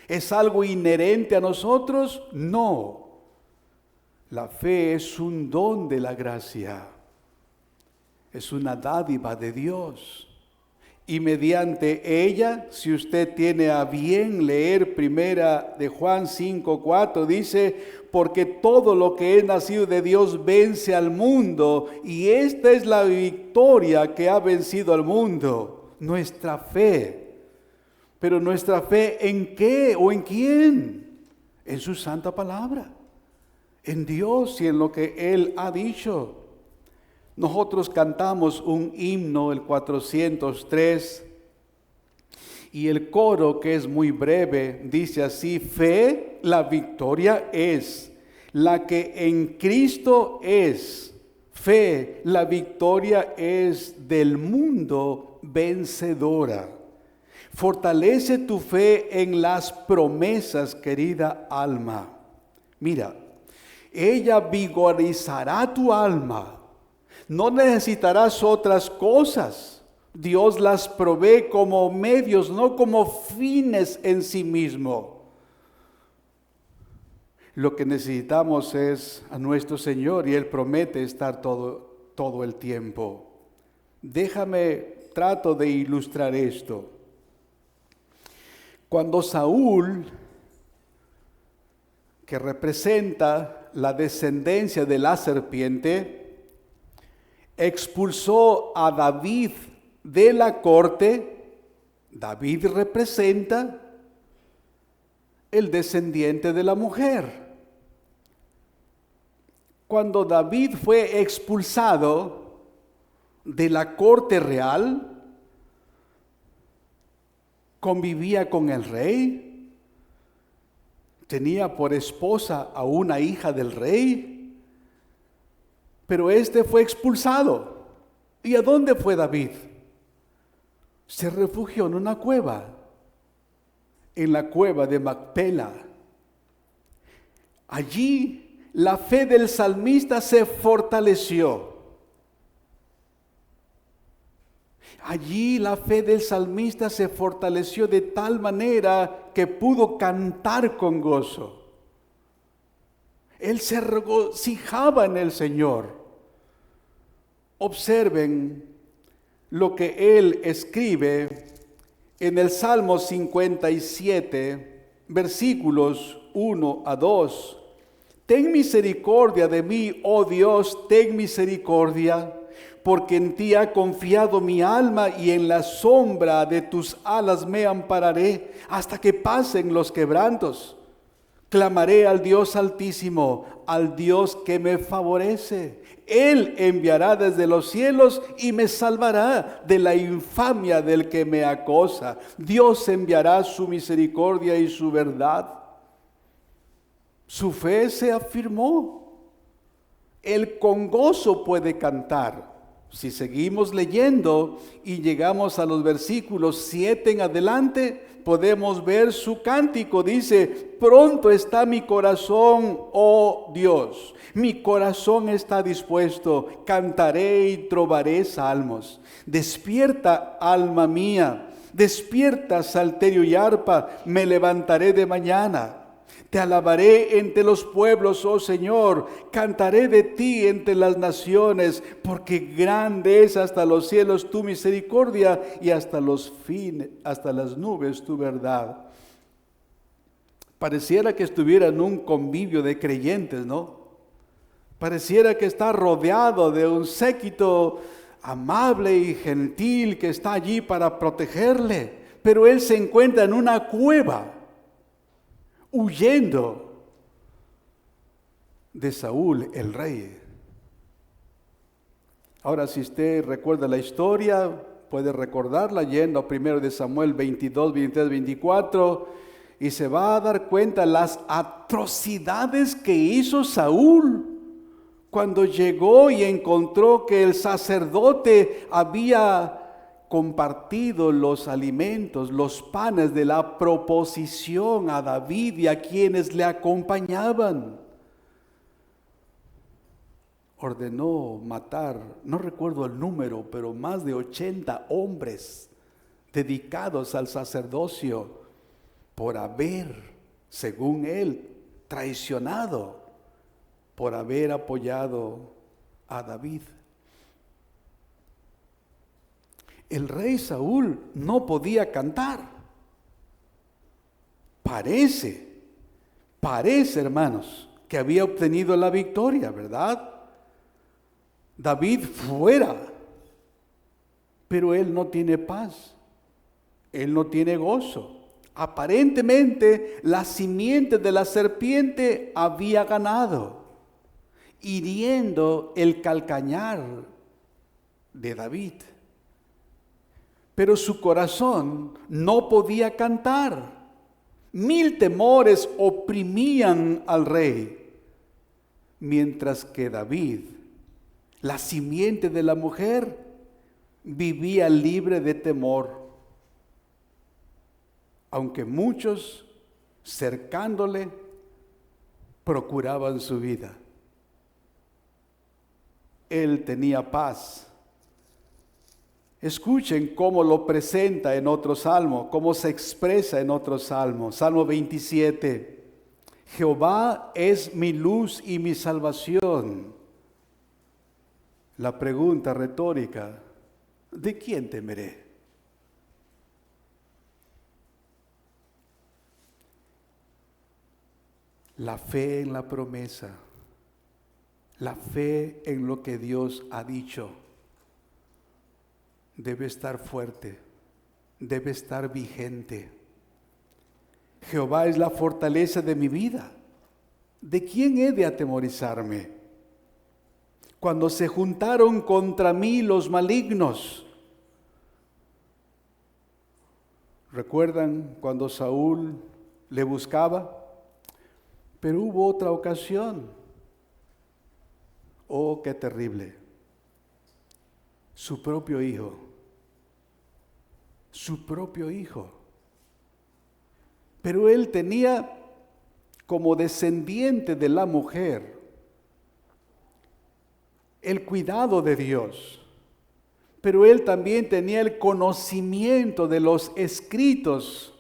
¿Es algo inherente a nosotros? No. La fe es un don de la gracia. Es una dádiva de Dios. Y mediante ella, si usted tiene a bien leer 1 de Juan 5:4, dice: porque todo lo que es nacido de Dios vence al mundo, y esta es la victoria que ha vencido al mundo, nuestra fe. Pero nuestra fe, ¿en qué o en quién? En su santa palabra, en Dios y en lo que Él ha dicho. Nosotros cantamos un himno, el 403, y el coro, que es muy breve, dice así: fe, la victoria es, la que en Cristo es. Fe, la victoria es del mundo vencedora. Fortalece tu fe en las promesas, querida alma. Mira, ella vigorizará tu alma. No necesitarás otras cosas. Dios las provee como medios, no como fines en sí mismo. Lo que necesitamos es a nuestro Señor, y Él promete estar todo el tiempo. Trato de ilustrar esto. Cuando Saúl, que representa la descendencia de la serpiente, expulsó a David de la corte, David representa el descendiente de la mujer. Cuando David fue expulsado de la corte real, convivía con el rey, tenía por esposa a una hija del rey, pero este fue expulsado. ¿Y a dónde fue David? Se refugió en una cueva, en la cueva de Macpela. Allí la fe del salmista se fortaleció. Allí la fe del salmista se fortaleció de tal manera que pudo cantar con gozo. Él se regocijaba en el Señor. Observen lo que él escribe en el Salmo 57, versículos 1 a 2. Ten misericordia de mí, oh Dios, ten misericordia, porque en ti ha confiado mi alma, y en la sombra de tus alas me ampararé hasta que pasen los quebrantos. Clamaré al Dios Altísimo, al Dios que me favorece. Él enviará desde los cielos y me salvará de la infamia del que me acosa. Dios enviará su misericordia y su verdad. Su fe se afirmó. Él con gozo puede cantar. Si seguimos leyendo y llegamos a los versículos 7 en adelante, podemos ver su cántico. Dice: pronto está mi corazón, oh Dios, mi corazón está dispuesto, cantaré y trovaré salmos. Despierta, alma mía, despierta, salterio y arpa, me levantaré de mañana. Te alabaré entre los pueblos, oh Señor. Cantaré de ti entre las naciones, porque grande es hasta los cielos tu misericordia y hasta las nubes tu verdad. Pareciera que estuviera en un convivio de creyentes, ¿no? Pareciera que está rodeado de un séquito amable y gentil que está allí para protegerle, pero él se encuentra en una cueva, huyendo de Saúl, el rey. Ahora, si usted recuerda la historia, puede recordarla yendo a 1 de Samuel 22, 23, 24, y se va a dar cuenta las atrocidades que hizo Saúl cuando llegó y encontró que el sacerdote había compartido los alimentos, los panes de la proposición a David y a quienes le acompañaban. Ordenó matar, no recuerdo el número, pero más de 80 hombres dedicados al sacerdocio por haber, según él, traicionado, por haber apoyado a David. El rey Saúl no podía cantar. Parece, hermanos, que había obtenido la victoria, ¿verdad? David fuera, pero él no tiene paz, él no tiene gozo. Aparentemente, la simiente de la serpiente había ganado, hiriendo el calcañar de David. Pero su corazón no podía cantar. 1000 temores oprimían al rey, mientras que David, la simiente de la mujer, vivía libre de temor. Aunque muchos, cercándole, procuraban su vida. Él tenía paz. Escuchen cómo lo presenta en otro salmo, cómo se expresa en otro salmo. Salmo 27. Jehová es mi luz y mi salvación. La pregunta retórica, ¿de quién temeré? La fe en la promesa, la fe en lo que Dios ha dicho, debe estar fuerte, debe estar vigente. Jehová es la fortaleza de mi vida. ¿De quién he de atemorizarme? Cuando se juntaron contra mí los malignos. ¿Recuerdan cuando Saúl le buscaba? Pero hubo otra ocasión. Oh, qué terrible. Su propio hijo. Pero él tenía como descendiente de la mujer el cuidado de Dios. Pero él también tenía el conocimiento de los escritos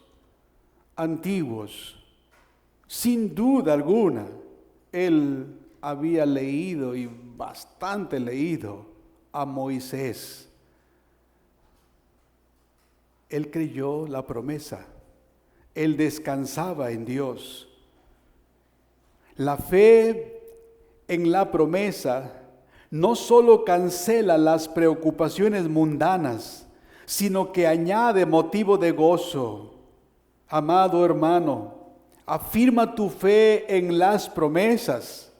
antiguos. Sin duda alguna, él había leído y bastante leído a Moisés. Él creyó la promesa. Él descansaba en Dios. La fe en la promesa no solo cancela las preocupaciones mundanas, sino que añade motivo de gozo. Amado hermano, afirma tu fe en las promesas.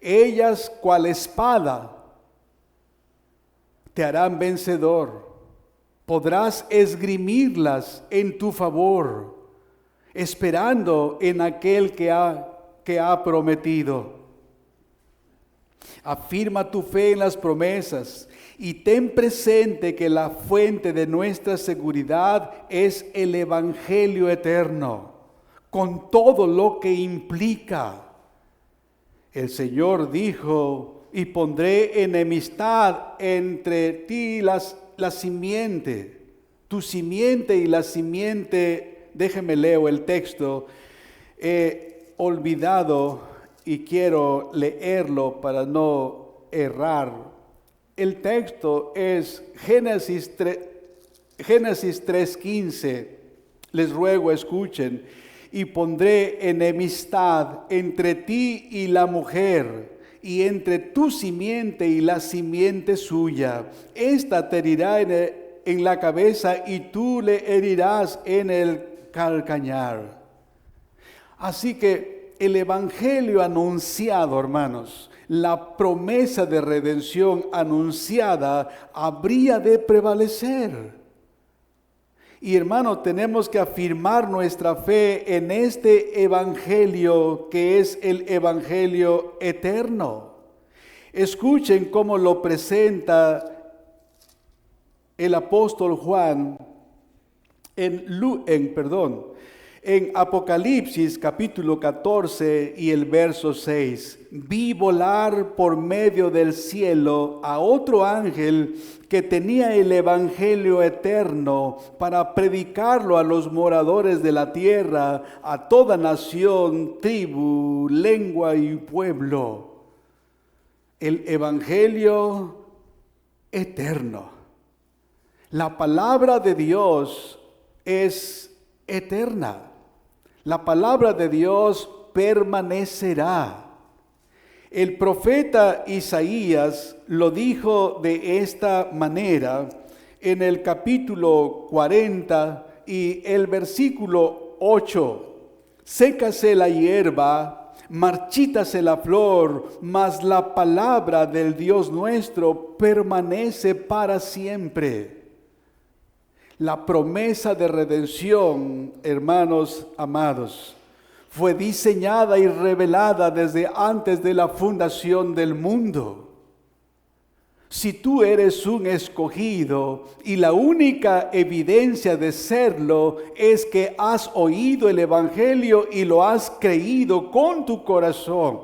Ellas, cual espada, te harán vencedor. Podrás esgrimirlas en tu favor, esperando en aquel que ha prometido. Afirma tu fe en las promesas y ten presente que la fuente de nuestra seguridad es el Evangelio eterno, con todo lo que implica. El Señor dijo: y pondré enemistad entre ti y la simiente, tu simiente y la simiente. Déjeme leo el texto. olvidado y quiero leerlo para no errar. El texto es Génesis 3:15. Les ruego escuchen. Y pondré enemistad entre ti y la mujer, y entre tu simiente y la simiente suya. Esta te herirá en la cabeza y tú le herirás en el calcañar. Así que el evangelio anunciado, hermanos, la promesa de redención anunciada habría de prevalecer. Y hermano, tenemos que afirmar nuestra fe en este evangelio que es el evangelio eterno. Escuchen cómo lo presenta el apóstol Juan en Apocalipsis capítulo 14 y el verso 6. Vi volar por medio del cielo a otro ángel que tenía el evangelio eterno para predicarlo a los moradores de la tierra, a toda nación, tribu, lengua y pueblo. El evangelio eterno. La palabra de Dios es eterna. La palabra de Dios permanecerá. El profeta Isaías lo dijo de esta manera en el capítulo 40 y el versículo 8. Sécase la hierba, marchítase la flor, mas la palabra del Dios nuestro permanece para siempre. La promesa de redención, hermanos amados, fue diseñada y revelada desde antes de la fundación del mundo. Si tú eres un escogido y la única evidencia de serlo es que has oído el evangelio y lo has creído con tu corazón,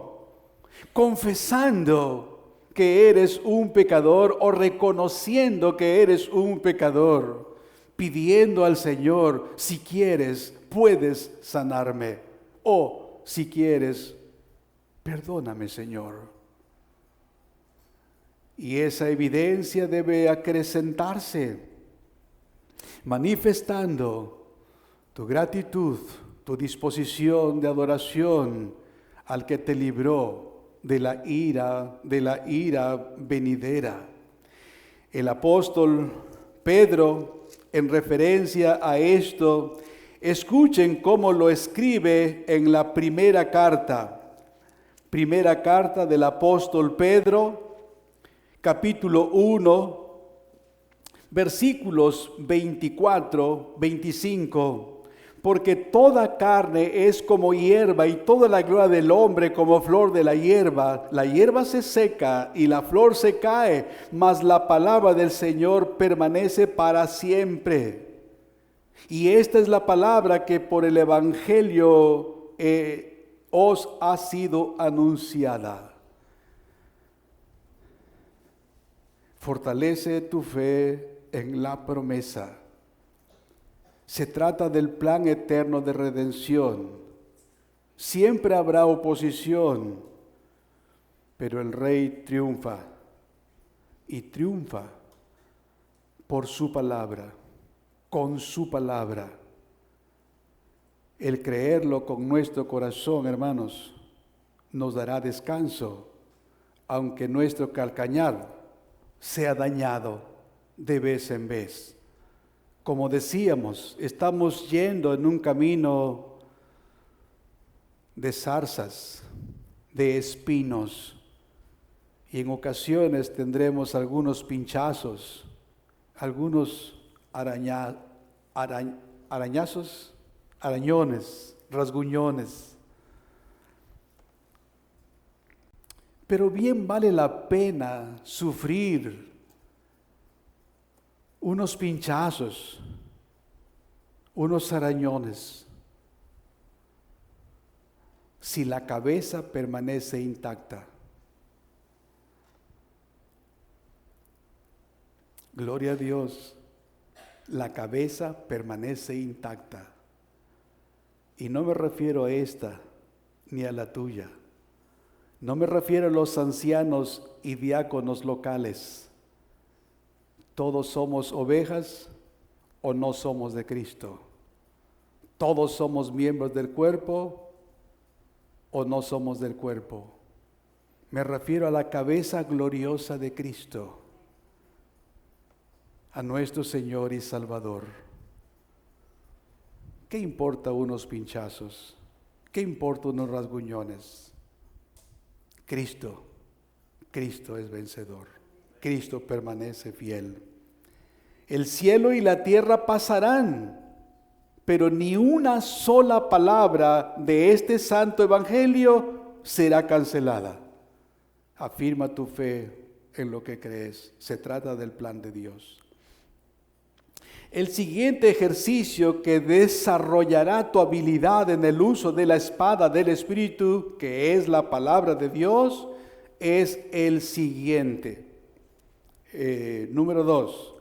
confesando que eres un pecador o reconociendo que eres un pecador, pidiendo al Señor, si quieres, puedes sanarme. O, si quieres, perdóname, Señor. Y esa evidencia debe acrecentarse, manifestando tu gratitud, tu disposición de adoración al que te libró de la ira venidera. El apóstol Pedro, en referencia a esto, escuchen cómo lo escribe en la primera carta del apóstol Pedro, capítulo 1, versículos 24, 25. Porque toda carne es como hierba y toda la gloria del hombre como flor de la hierba. La hierba se seca y la flor se cae, mas la palabra del Señor permanece para siempre. Y esta es la palabra que por el evangelio os ha sido anunciada. Fortalece tu fe en la promesa. Se trata del plan eterno de redención. Siempre habrá oposición, pero el Rey triunfa y triunfa por su palabra, con su palabra. El creerlo con nuestro corazón, hermanos, nos dará descanso, aunque nuestro calcañar sea dañado de vez en vez. Como decíamos, estamos yendo en un camino de zarzas, de espinos, y en ocasiones tendremos algunos pinchazos, algunos arañazos, arañones, rasguñones. Pero bien vale la pena sufrir unos pinchazos, unos arañones, si la cabeza permanece intacta. Gloria a Dios, la cabeza permanece intacta. Y no me refiero a esta, ni a la tuya. No me refiero a los ancianos y diáconos locales. Todos somos ovejas o no somos de Cristo. Todos somos miembros del cuerpo o no somos del cuerpo. Me refiero a la cabeza gloriosa de Cristo, a nuestro Señor y Salvador. ¿Qué importa unos pinchazos? ¿Qué importa unos rasguñones? Cristo es vencedor. Cristo permanece fiel. El cielo y la tierra pasarán, pero ni una sola palabra de este santo evangelio será cancelada. Afirma tu fe en lo que crees. Se trata del plan de Dios. El siguiente ejercicio que desarrollará tu habilidad en el uso de la espada del Espíritu, que es la palabra de Dios, es el siguiente. Número 2.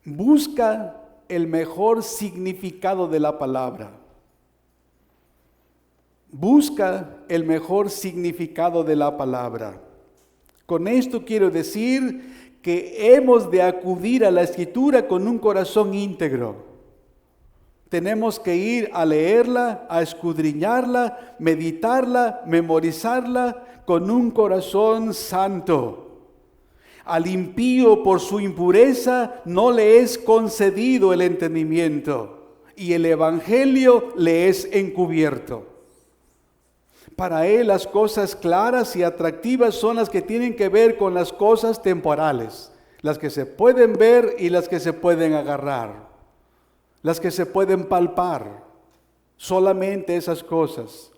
Busca el mejor significado de la palabra. Busca el mejor significado de la palabra. Con esto quiero decir que hemos de acudir a la Escritura con un corazón íntegro. Tenemos que ir a leerla, a escudriñarla, meditarla, memorizarla con un corazón santo. Al impío por su impureza no le es concedido el entendimiento y el evangelio le es encubierto. Para él las cosas claras y atractivas son las que tienen que ver con las cosas temporales, las que se pueden ver y las que se pueden agarrar, las que se pueden palpar, solamente esas cosas.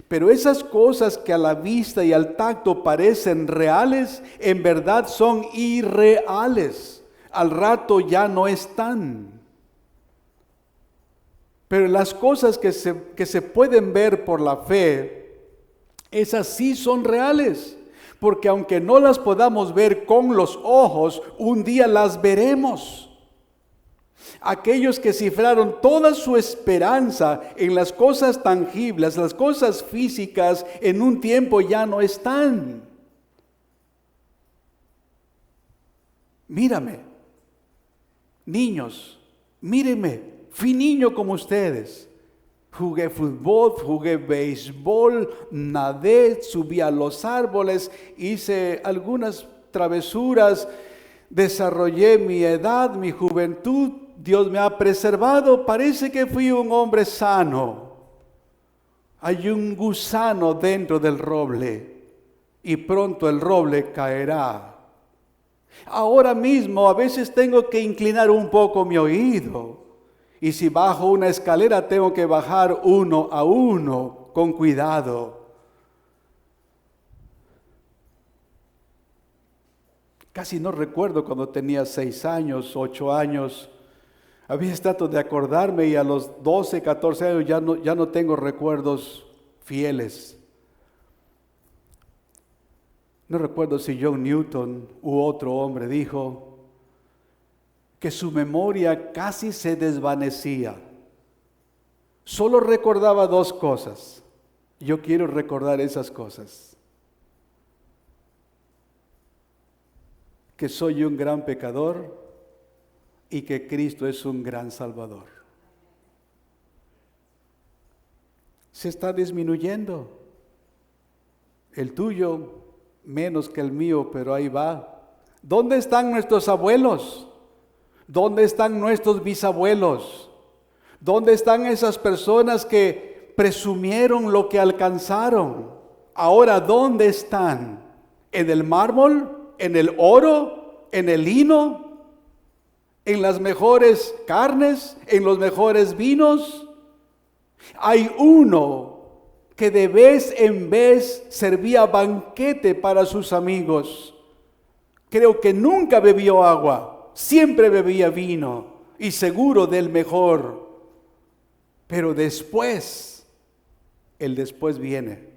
Pero esas cosas que a la vista y al tacto parecen reales, en verdad son irreales. Al rato ya no están. Pero las cosas que se pueden ver por la fe, esas sí son reales, porque aunque no las podamos ver con los ojos, un día las veremos. Aquellos que cifraron toda su esperanza en las cosas tangibles, las cosas físicas, en un tiempo ya no están. Mírame, niños, mírenme, fui niño como ustedes. Jugué fútbol, jugué béisbol, nadé, subí a los árboles, hice algunas travesuras, desarrollé mi edad, mi juventud. Dios me ha preservado, parece que fui un hombre sano. Hay un gusano dentro del roble y pronto el roble caerá. Ahora mismo a veces tengo que inclinar un poco mi oído. Y si bajo una escalera tengo que bajar uno a uno con cuidado. Casi no recuerdo cuando tenía 6 años, 8 años. A veces trato de acordarme y a los 12, 14 años ya no tengo recuerdos fieles. No recuerdo si John Newton u otro hombre dijo que su memoria casi se desvanecía. Solo recordaba 2 cosas. Yo quiero recordar esas cosas. Que soy un gran pecador y que Cristo es un gran Salvador. Se está disminuyendo. El tuyo menos que el mío, pero ahí va. ¿Dónde están nuestros abuelos? ¿Dónde están nuestros bisabuelos? ¿Dónde están esas personas que presumieron lo que alcanzaron? Ahora, ¿dónde están? ¿En el mármol? ¿En el oro? ¿En el lino? ¿En las mejores carnes? ¿En los mejores vinos? Hay uno que de vez en vez servía banquete para sus amigos. Creo que nunca bebió agua. Siempre bebía vino y seguro del mejor. Pero después, el después viene.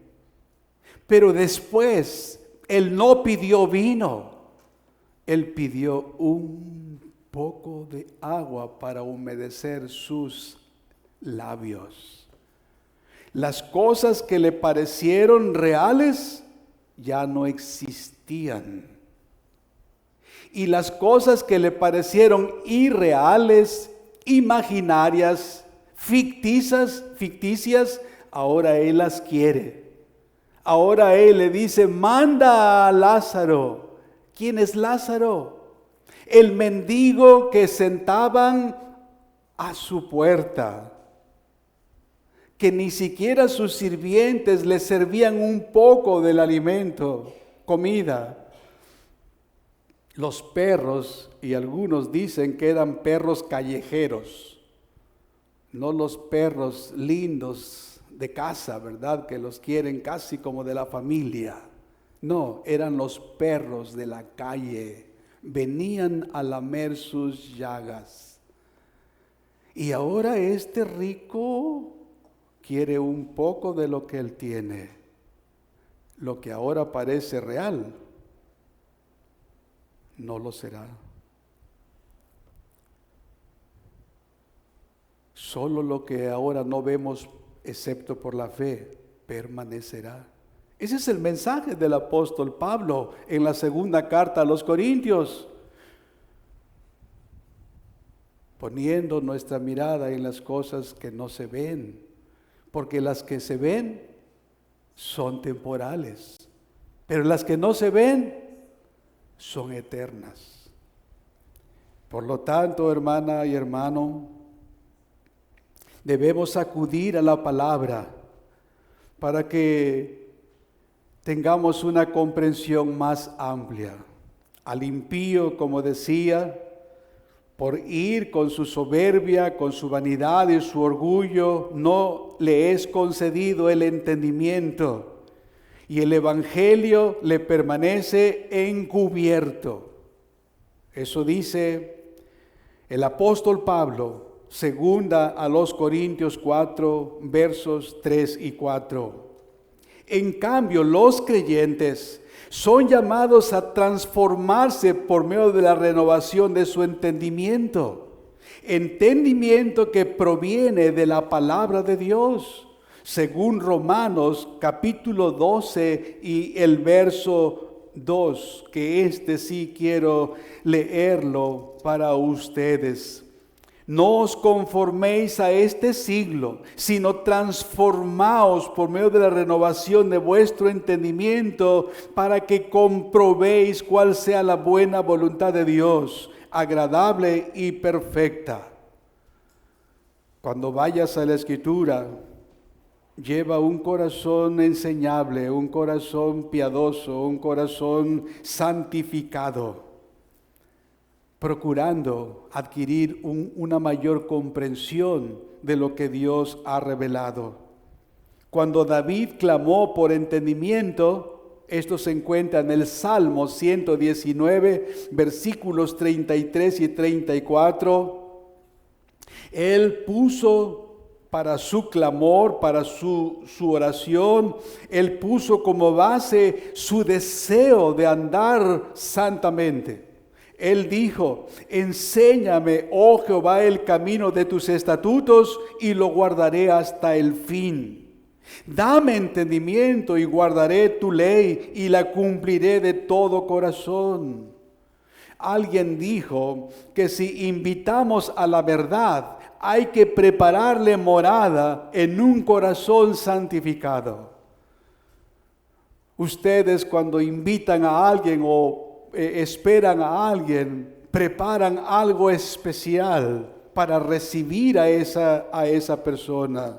Pero después, él no pidió vino. Él pidió un poco de agua para humedecer sus labios. Las cosas que le parecieron reales ya no existían. Y las cosas que le parecieron irreales, imaginarias, ficticias, ahora Él las quiere. Ahora Él le dice, manda a Lázaro. ¿Quién es Lázaro? El mendigo que sentaban a su puerta, que ni siquiera sus sirvientes le servían un poco del alimento, comida. Los perros, y algunos dicen que eran perros callejeros, no los perros lindos de casa, ¿verdad? Que los quieren casi como de la familia. No, eran los perros de la calle, venían a lamer sus llagas. Y ahora este rico quiere un poco de lo que él tiene. Lo que ahora parece real, no lo será. Solo lo que ahora no vemos, excepto por la fe, permanecerá. Ese es el mensaje del apóstol Pablo en la segunda carta a los Corintios, poniendo nuestra mirada en las cosas que no se ven, porque las que se ven son temporales, pero las que no se ven son eternas. Por lo tanto, hermana y hermano, debemos acudir a la palabra para que tengamos una comprensión más amplia. Al impío, como decía, por ir con su soberbia, con su vanidad y su orgullo, no le es concedido el entendimiento. Y el evangelio le permanece encubierto. Eso dice el apóstol Pablo, segunda a los Corintios 4, versos 3 y 4. En cambio, los creyentes son llamados a transformarse por medio de la renovación de su entendimiento. Entendimiento que proviene de la palabra de Dios. Según Romanos capítulo 12 y el verso 2, que sí quiero leerlo para ustedes. No os conforméis a este siglo, sino transformaos por medio de la renovación de vuestro entendimiento, para que comprobéis cuál sea la buena voluntad de Dios, agradable y perfecta. Cuando vayas a la Escritura, lleva un corazón enseñable, un corazón piadoso, un corazón santificado, procurando adquirir una mayor comprensión de lo que Dios ha revelado. Cuando David clamó por entendimiento, esto se encuentra en el Salmo 119, versículos 33 y 34. Él puso para su clamor, para su oración, Él puso como base su deseo de andar santamente. Él dijo, enséñame, oh Jehová, el camino de tus estatutos y lo guardaré hasta el fin. Dame entendimiento y guardaré tu ley y la cumpliré de todo corazón. Alguien dijo que si invitamos a la verdad, hay que prepararle morada en un corazón santificado. Ustedes cuando invitan a alguien o esperan a alguien, preparan algo especial para recibir a esa persona.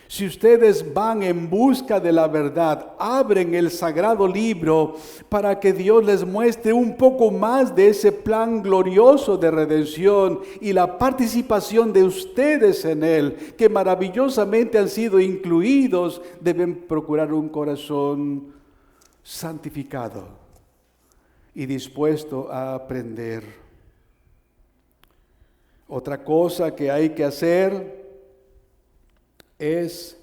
Si ustedes van en busca de la verdad, abren el sagrado libro para que Dios les muestre un poco más de ese plan glorioso de redención y la participación de ustedes en él, que maravillosamente han sido incluidos, deben procurar un corazón santificado y dispuesto a aprender. Otra cosa que hay que hacer es,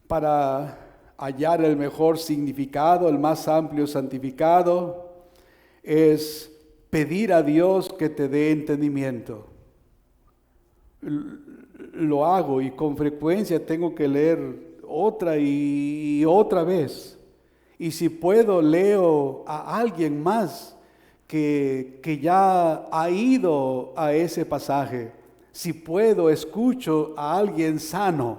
para hallar el mejor significado, el más amplio santificado, es pedir a Dios que te dé entendimiento. lo hago y con frecuencia tengo que leer otra y otra vez. Y si puedo, leo a alguien más que ya ha ido a ese pasaje. Si puedo, escucho a alguien sano.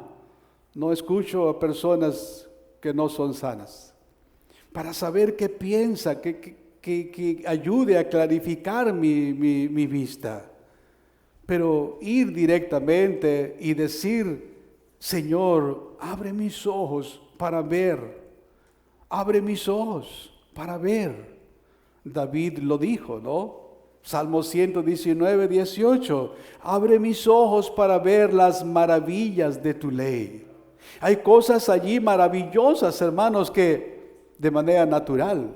No escucho a personas que no son sanas. Para saber qué piensa, que ayude a clarificar mi vista. Pero ir directamente y decir, Señor, abre mis ojos para ver. Abre mis ojos para ver. David lo dijo, ¿no? Salmo 119, 18. Abre mis ojos para ver las maravillas de tu ley. Hay cosas allí maravillosas, hermanos, que de manera natural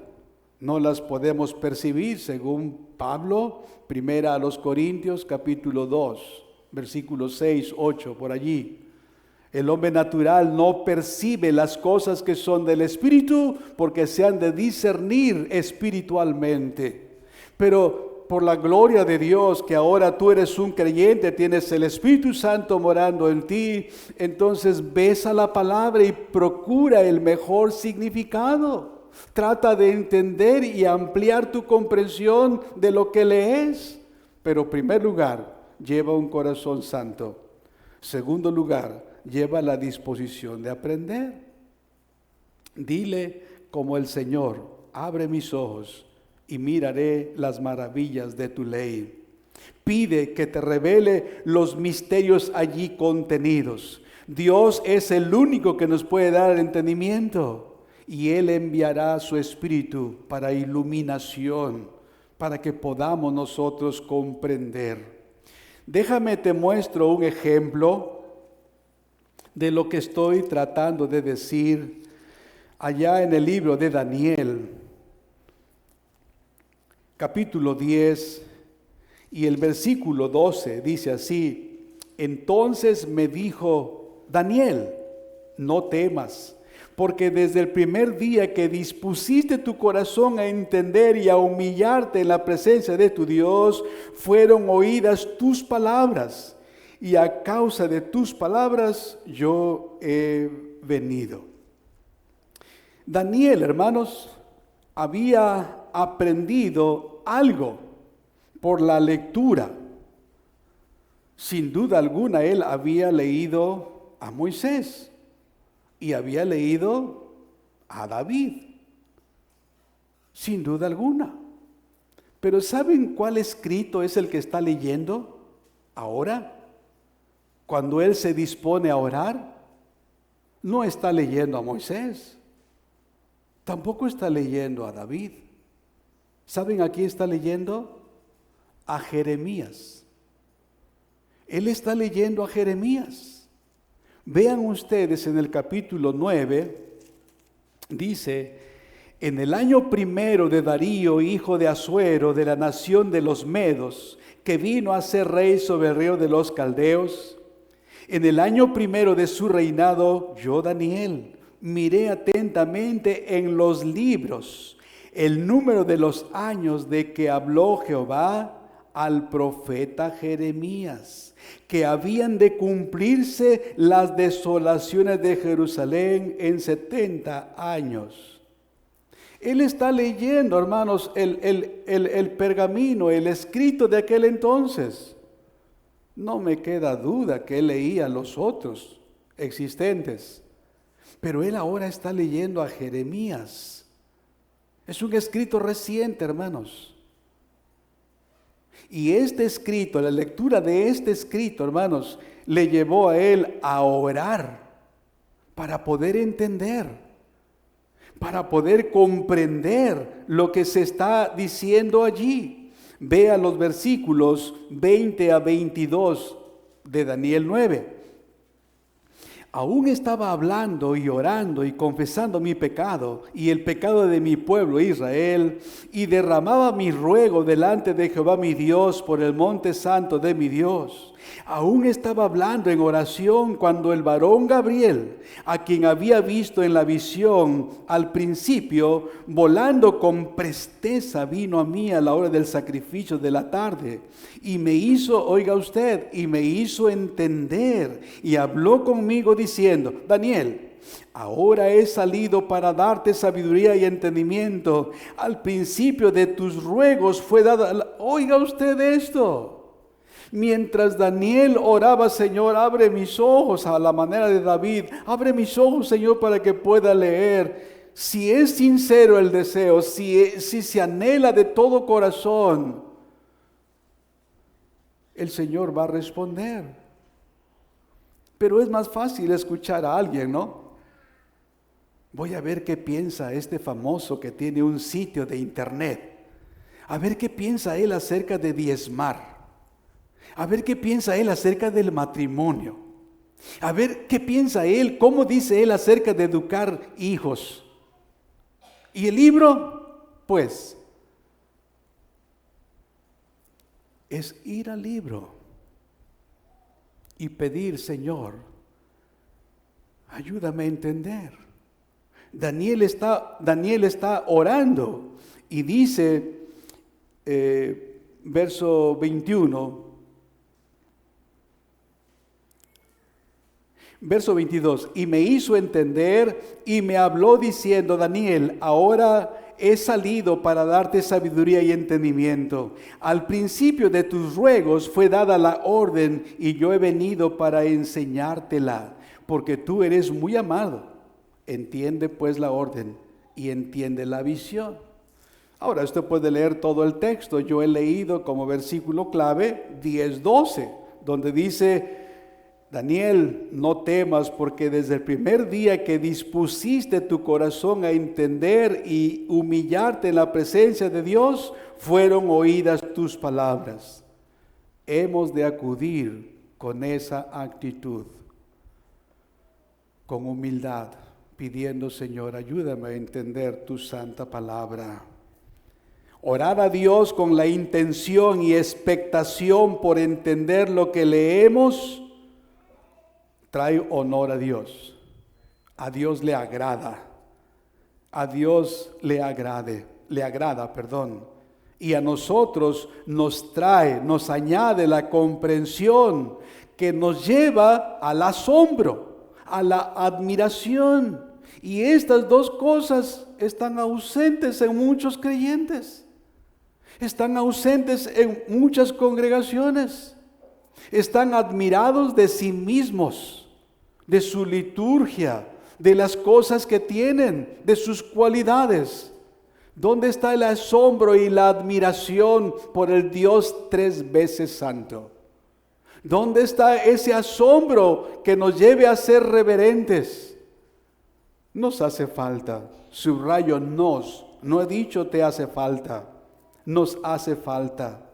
no las podemos percibir, según Pablo, primera a los Corintios, capítulo 2, versículos 6, 8, por allí. El hombre natural no percibe las cosas que son del Espíritu porque se han de discernir espiritualmente. Pero por la gloria de Dios, que ahora tú eres un creyente, tienes el Espíritu Santo morando en ti, entonces besa la palabra y procura el mejor significado. Trata de entender y ampliar tu comprensión de lo que lees. Pero en primer lugar, lleva un corazón santo. Segundo lugar, lleva la disposición de aprender. Dile como el Señor, abre mis ojos y miraré las maravillas de tu ley. Pide que te revele los misterios allí contenidos. Dios es el único que nos puede dar el entendimiento y Él enviará su Espíritu para iluminación, para que podamos nosotros comprender. Déjame te muestro un ejemplo de lo que estoy tratando de decir allá en el libro de Daniel, capítulo 10 y el versículo 12, dice así: entonces me dijo Daniel, no temas, porque desde el primer día que dispusiste tu corazón a entender y a humillarte en la presencia de tu Dios, fueron oídas tus palabras, y a causa de tus palabras yo he venido. Daniel, hermanos, había aprendido algo por la lectura. Sin duda alguna, él había leído a Moisés y había leído a David. Sin duda alguna. Pero ¿saben cuál escrito es el que está leyendo ahora? Cuando él se dispone a orar, no está leyendo a Moisés, tampoco está leyendo a David. ¿Saben a quién está leyendo? A Jeremías. Él está leyendo a Jeremías. Vean ustedes en el capítulo 9, dice: en el año primero de Darío, hijo de Asuero, de la nación de los Medos, que vino a ser rey sobre el río de los Caldeos, en el año primero de su reinado, yo, Daniel, miré atentamente en los libros el número de los años de que habló Jehová al profeta Jeremías, que habían de cumplirse las desolaciones de Jerusalén en 70 años. Él está leyendo, hermanos, el pergamino, el escrito de aquel entonces. No me queda duda que él leía los otros existentes, pero él ahora está leyendo a Jeremías. Es un escrito reciente, hermanos. Y este escrito, la lectura de este escrito, hermanos, le llevó a él a orar para poder entender, para poder comprender lo que se está diciendo allí. Vea los versículos 20 a 22 de Daniel 9. Aún estaba hablando y orando y confesando mi pecado y el pecado de mi pueblo Israel, y derramaba mi ruego delante de Jehová mi Dios por el monte santo de mi Dios. Aún estaba hablando en oración cuando el varón Gabriel, a quien había visto en la visión al principio, volando con presteza, vino a mí a la hora del sacrificio de la tarde, y me hizo, oiga usted, y me hizo entender, y habló conmigo diciendo: Daniel, ahora he salido para darte sabiduría y entendimiento. Al principio de tus ruegos fue dada. Oiga usted esto. Mientras Daniel oraba: Señor, abre mis ojos, a la manera de David, abre mis ojos, Señor, para que pueda leer. Si es sincero el deseo, si se anhela de todo corazón, el Señor va a responder. Pero es más fácil escuchar a alguien, ¿no? Voy a ver qué piensa este famoso que tiene un sitio de internet. A ver qué piensa él acerca de diezmar. A ver qué piensa él acerca del matrimonio. A ver qué piensa él, cómo dice él acerca de educar hijos. ¿Y el libro? Pues, es ir al libro y pedir: Señor, ayúdame a entender. Daniel está orando y dice, verso 21, verso 22, y me hizo entender y me habló diciendo: Daniel, ahora he salido para darte sabiduría y entendimiento. Al principio de tus ruegos fue dada la orden, y yo he venido para enseñártela, porque tú eres muy amado. Entiende pues la orden y entiende la visión. Ahora usted puede leer todo el texto. Yo he leído como versículo clave 10:12, donde dice: Daniel, no temas, porque desde el primer día que dispusiste tu corazón a entender y humillarte en la presencia de Dios, fueron oídas tus palabras. Hemos de acudir con esa actitud, con humildad, pidiendo: Señor, ayúdame a entender tu santa palabra. Orar a Dios con la intención y expectación por entender lo que leemos trae honor a Dios. A Dios le agrada. A Dios le agrada, y a nosotros nos añade la comprensión que nos lleva al asombro, a la admiración. Y estas dos cosas están ausentes en muchos creyentes, están ausentes en muchas congregaciones. Están admirados de sí mismos, de su liturgia, de las cosas que tienen, de sus cualidades. ¿Dónde está el asombro y la admiración por el Dios 3 veces santo? ¿Dónde está ese asombro que nos lleve a ser reverentes? Nos hace falta, subrayo nos, no he dicho te hace falta, nos hace falta.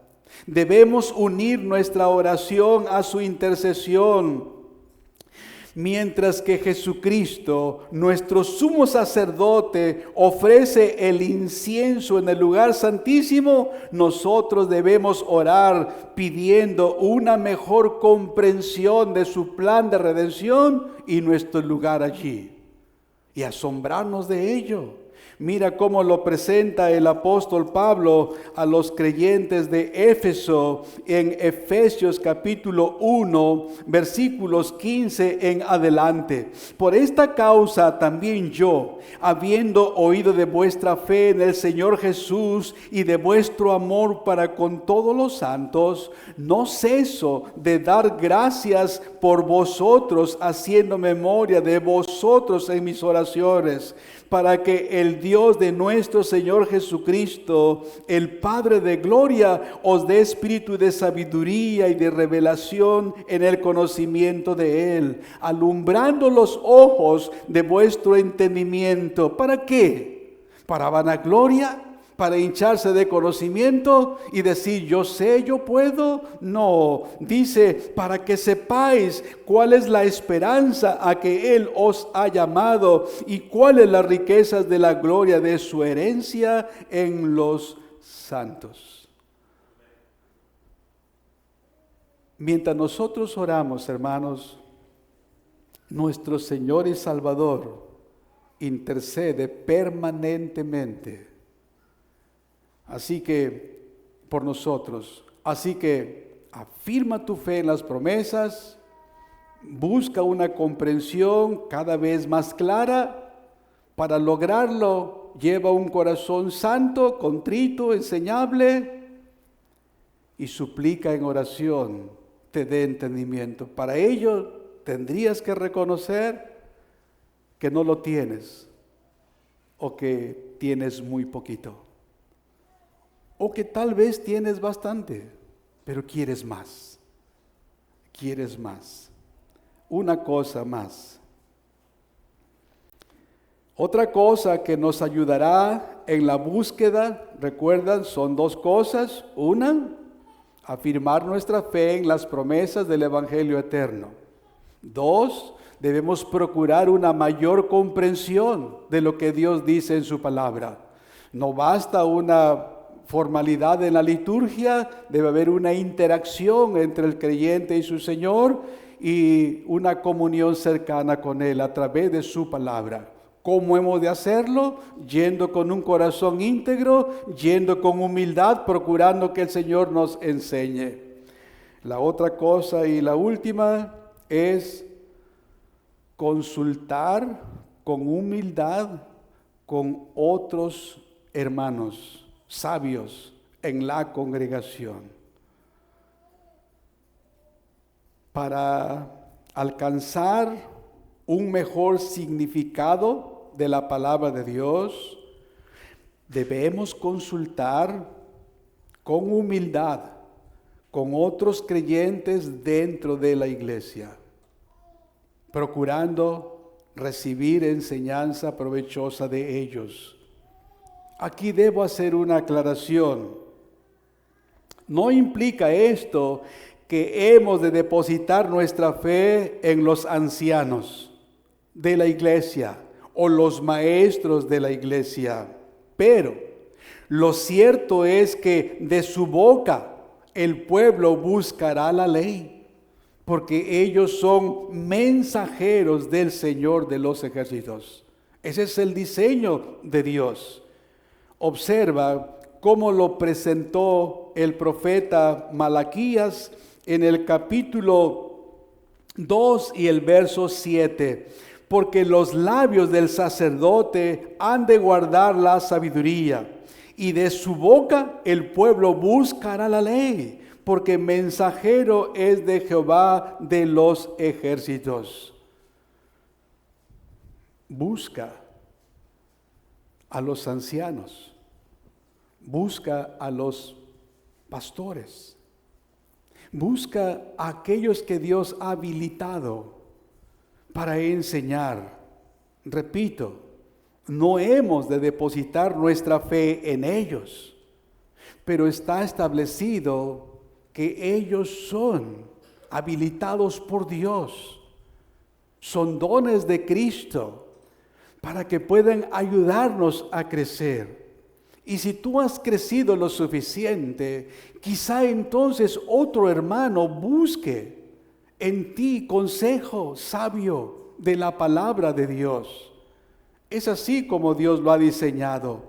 Debemos unir nuestra oración a su intercesión. Mientras que Jesucristo, nuestro sumo sacerdote, ofrece el incienso en el lugar santísimo, nosotros debemos orar pidiendo una mejor comprensión de su plan de redención y nuestro lugar allí, y asombrarnos de ello. Mira cómo lo presenta el apóstol Pablo a los creyentes de Éfeso en Efesios capítulo 1, versículos 15 en adelante. Por esta causa también yo, habiendo oído de vuestra fe en el Señor Jesús y de vuestro amor para con todos los santos, no ceso de dar gracias por vosotros, haciendo memoria de vosotros en mis oraciones, para que el Dios de nuestro Señor Jesucristo, el Padre de gloria, os dé espíritu de sabiduría y de revelación en el conocimiento de Él, alumbrando los ojos de vuestro entendimiento. ¿Para qué? ¿Para vanagloria? para hincharse de conocimiento y decir yo sé, yo puedo. No, dice para que sepáis cuál es la esperanza a que Él os ha llamado y cuáles las riquezas de la gloria de su herencia en los santos. Mientras nosotros oramos, hermanos, nuestro Señor y Salvador intercede permanentemente. Así que, por nosotros, así que afirma tu fe en las promesas, busca una comprensión cada vez más clara. Para lograrlo, lleva un corazón santo, contrito, enseñable, y suplica en oración, te dé entendimiento. Para ello, tendrías que reconocer que no lo tienes, o que tienes muy poquito. O que tal vez tienes bastante, pero quieres más. Quieres más. Una cosa más. Otra cosa que nos ayudará en la búsqueda, recuerdan, son dos cosas. Una, afirmar nuestra fe en las promesas del Evangelio eterno. Dos, debemos procurar una mayor comprensión de lo que Dios dice en su palabra. No basta una formalidad en la liturgia, debe haber una interacción entre el creyente y su Señor y una comunión cercana con Él a través de su palabra. ¿Cómo hemos de hacerlo? Yendo con un corazón íntegro, yendo con humildad, procurando que el Señor nos enseñe. La otra cosa y la última es consultar con humildad con otros hermanos sabios en la congregación para alcanzar un mejor significado de la palabra de Dios. Debemos consultar con humildad con otros creyentes dentro de la iglesia, procurando recibir enseñanza provechosa de ellos. Aquí debo hacer una aclaración. No implica esto que hemos de depositar nuestra fe en los ancianos de la iglesia o los maestros de la iglesia. Pero lo cierto es que de su boca el pueblo buscará la ley, porque ellos son mensajeros del Señor de los ejércitos. Ese es el diseño de Dios. Observa cómo lo presentó el profeta Malaquías en el capítulo 2 y el verso 7. Porque los labios del sacerdote han de guardar la sabiduría, y de su boca el pueblo buscará la ley, porque mensajero es de Jehová de los ejércitos. Busca a los ancianos, busca a los pastores, busca a aquellos que Dios ha habilitado para enseñar. Repito, no hemos de depositar nuestra fe en ellos, pero está establecido que ellos son habilitados por Dios, son dones de Cristo para que puedan ayudarnos a crecer. Y si tú has crecido lo suficiente, quizá entonces otro hermano busque en ti consejo sabio de la palabra de Dios. Es así como Dios lo ha diseñado.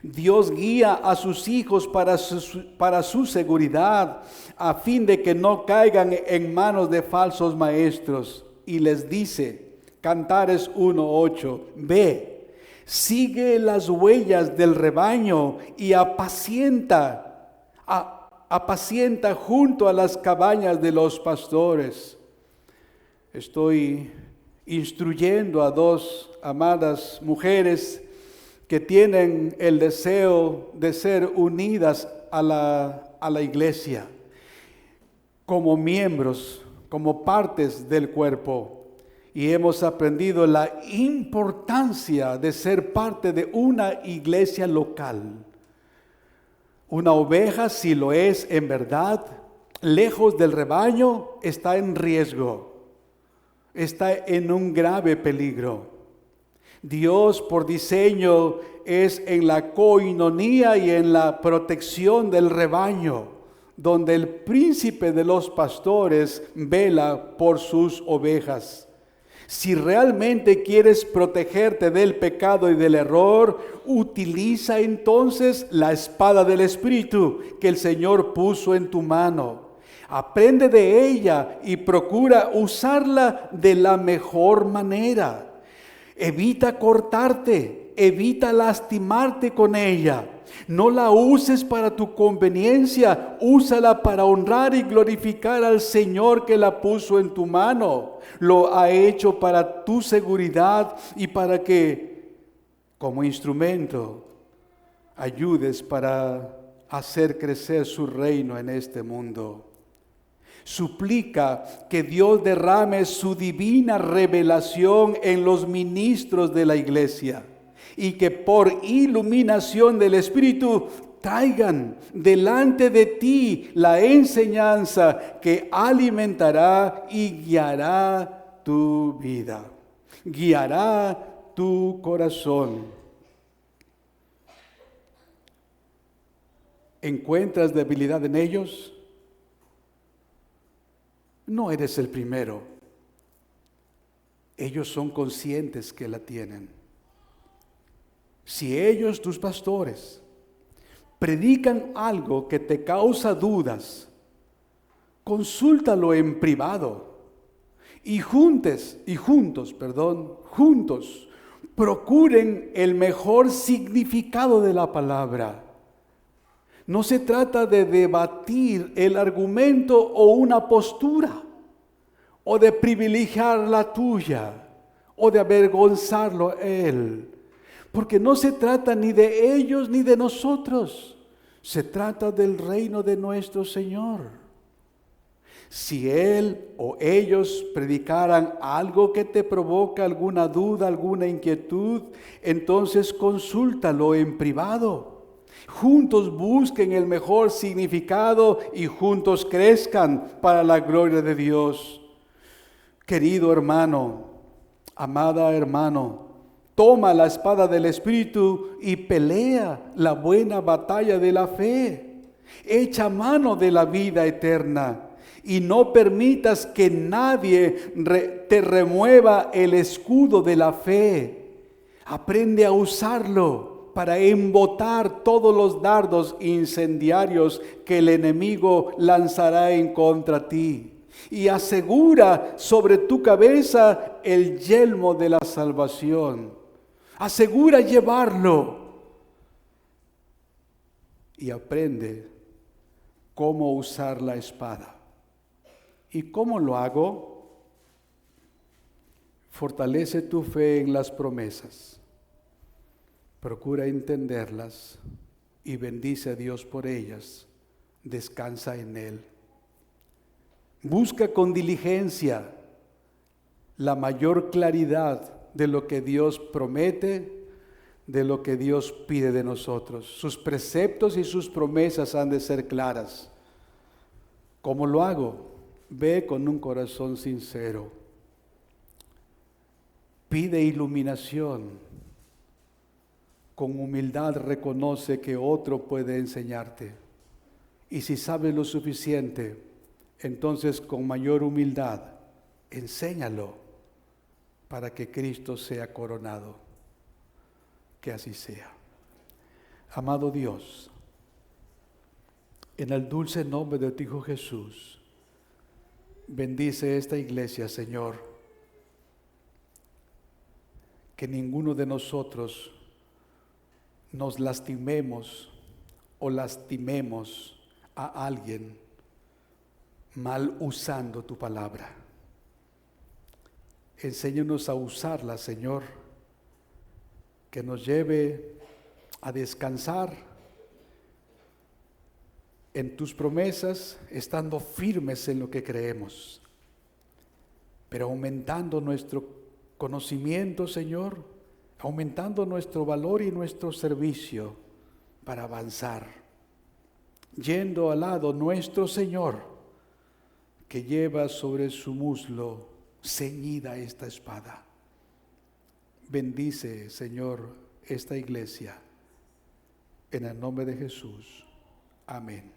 Dios guía a sus hijos para su seguridad, a fin de que no caigan en manos de falsos maestros. Y les dice, Cantares 1:8, ve, sigue las huellas del rebaño y apacienta junto a las cabañas de los pastores. Estoy instruyendo a dos amadas mujeres que tienen el deseo de ser unidas a la iglesia como miembros, como partes del cuerpo. Y hemos aprendido la importancia de ser parte de una iglesia local. Una oveja, si lo es en verdad, lejos del rebaño, está en riesgo, está en un grave peligro. Dios, por diseño, es en la coinonía y en la protección del rebaño, donde el príncipe de los pastores vela por sus ovejas. Si realmente quieres protegerte del pecado y del error, utiliza entonces la espada del Espíritu que el Señor puso en tu mano. Aprende de ella y procura usarla de la mejor manera. Evita cortarte, evita lastimarte con ella. No la uses para tu conveniencia, úsala para honrar y glorificar al Señor que la puso en tu mano. Lo ha hecho para tu seguridad y para que, como instrumento, ayudes para hacer crecer su reino en este mundo. Suplica que Dios derrame su divina revelación en los ministros de la iglesia y que por iluminación del Espíritu traigan delante de ti la enseñanza que alimentará y guiará tu vida, guiará tu corazón. ¿Encuentras debilidad en ellos? No eres el primero. Ellos son conscientes que la tienen. Si ellos, tus pastores, predican algo que te causa dudas, consúltalo en privado y juntos, procuren el mejor significado de la palabra. No se trata de debatir el argumento o una postura, o de privilegiar la tuya, o de avergonzarlo a él. Porque no se trata ni de ellos ni de nosotros. Se trata del reino de nuestro Señor. Si él o ellos predicaran algo que te provoca alguna duda, alguna inquietud, entonces consúltalo en privado. Juntos busquen el mejor significado y juntos crezcan para la gloria de Dios. Querido hermano, amada hermano, toma la espada del Espíritu y pelea la buena batalla de la fe. Echa mano de la vida eterna y no permitas que nadie te remueva el escudo de la fe. Aprende a usarlo para embotar todos los dardos incendiarios que el enemigo lanzará en contra ti. Y asegura sobre tu cabeza el yelmo de la salvación. Asegura llevarlo. Y aprende cómo usar la espada. ¿Y cómo lo hago? Fortalece tu fe en las promesas. Procura entenderlas y bendice a Dios por ellas. Descansa en Él. Busca con diligencia la mayor claridad de lo que Dios promete, de lo que Dios pide de nosotros. Sus preceptos y sus promesas han de ser claras. ¿Cómo lo hago? Ve con un corazón sincero. Pide iluminación. Con humildad reconoce que otro puede enseñarte. Y si sabes lo suficiente, entonces con mayor humildad, enséñalo para que Cristo sea coronado. Que así sea. Amado Dios, en el dulce nombre de tu Hijo Jesús, bendice esta iglesia, Señor. Que ninguno de nosotros nos lastimemos o lastimemos a alguien mal usando tu palabra. Enséñanos a usarla, Señor, que nos lleve a descansar en tus promesas, estando firmes en lo que creemos, pero aumentando nuestro conocimiento, Señor, aumentando nuestro valor y nuestro servicio para avanzar yendo al lado nuestro Señor, que lleva sobre su muslo ceñida esta espada. Bendice, Señor, esta iglesia. En el nombre de Jesús. Amén.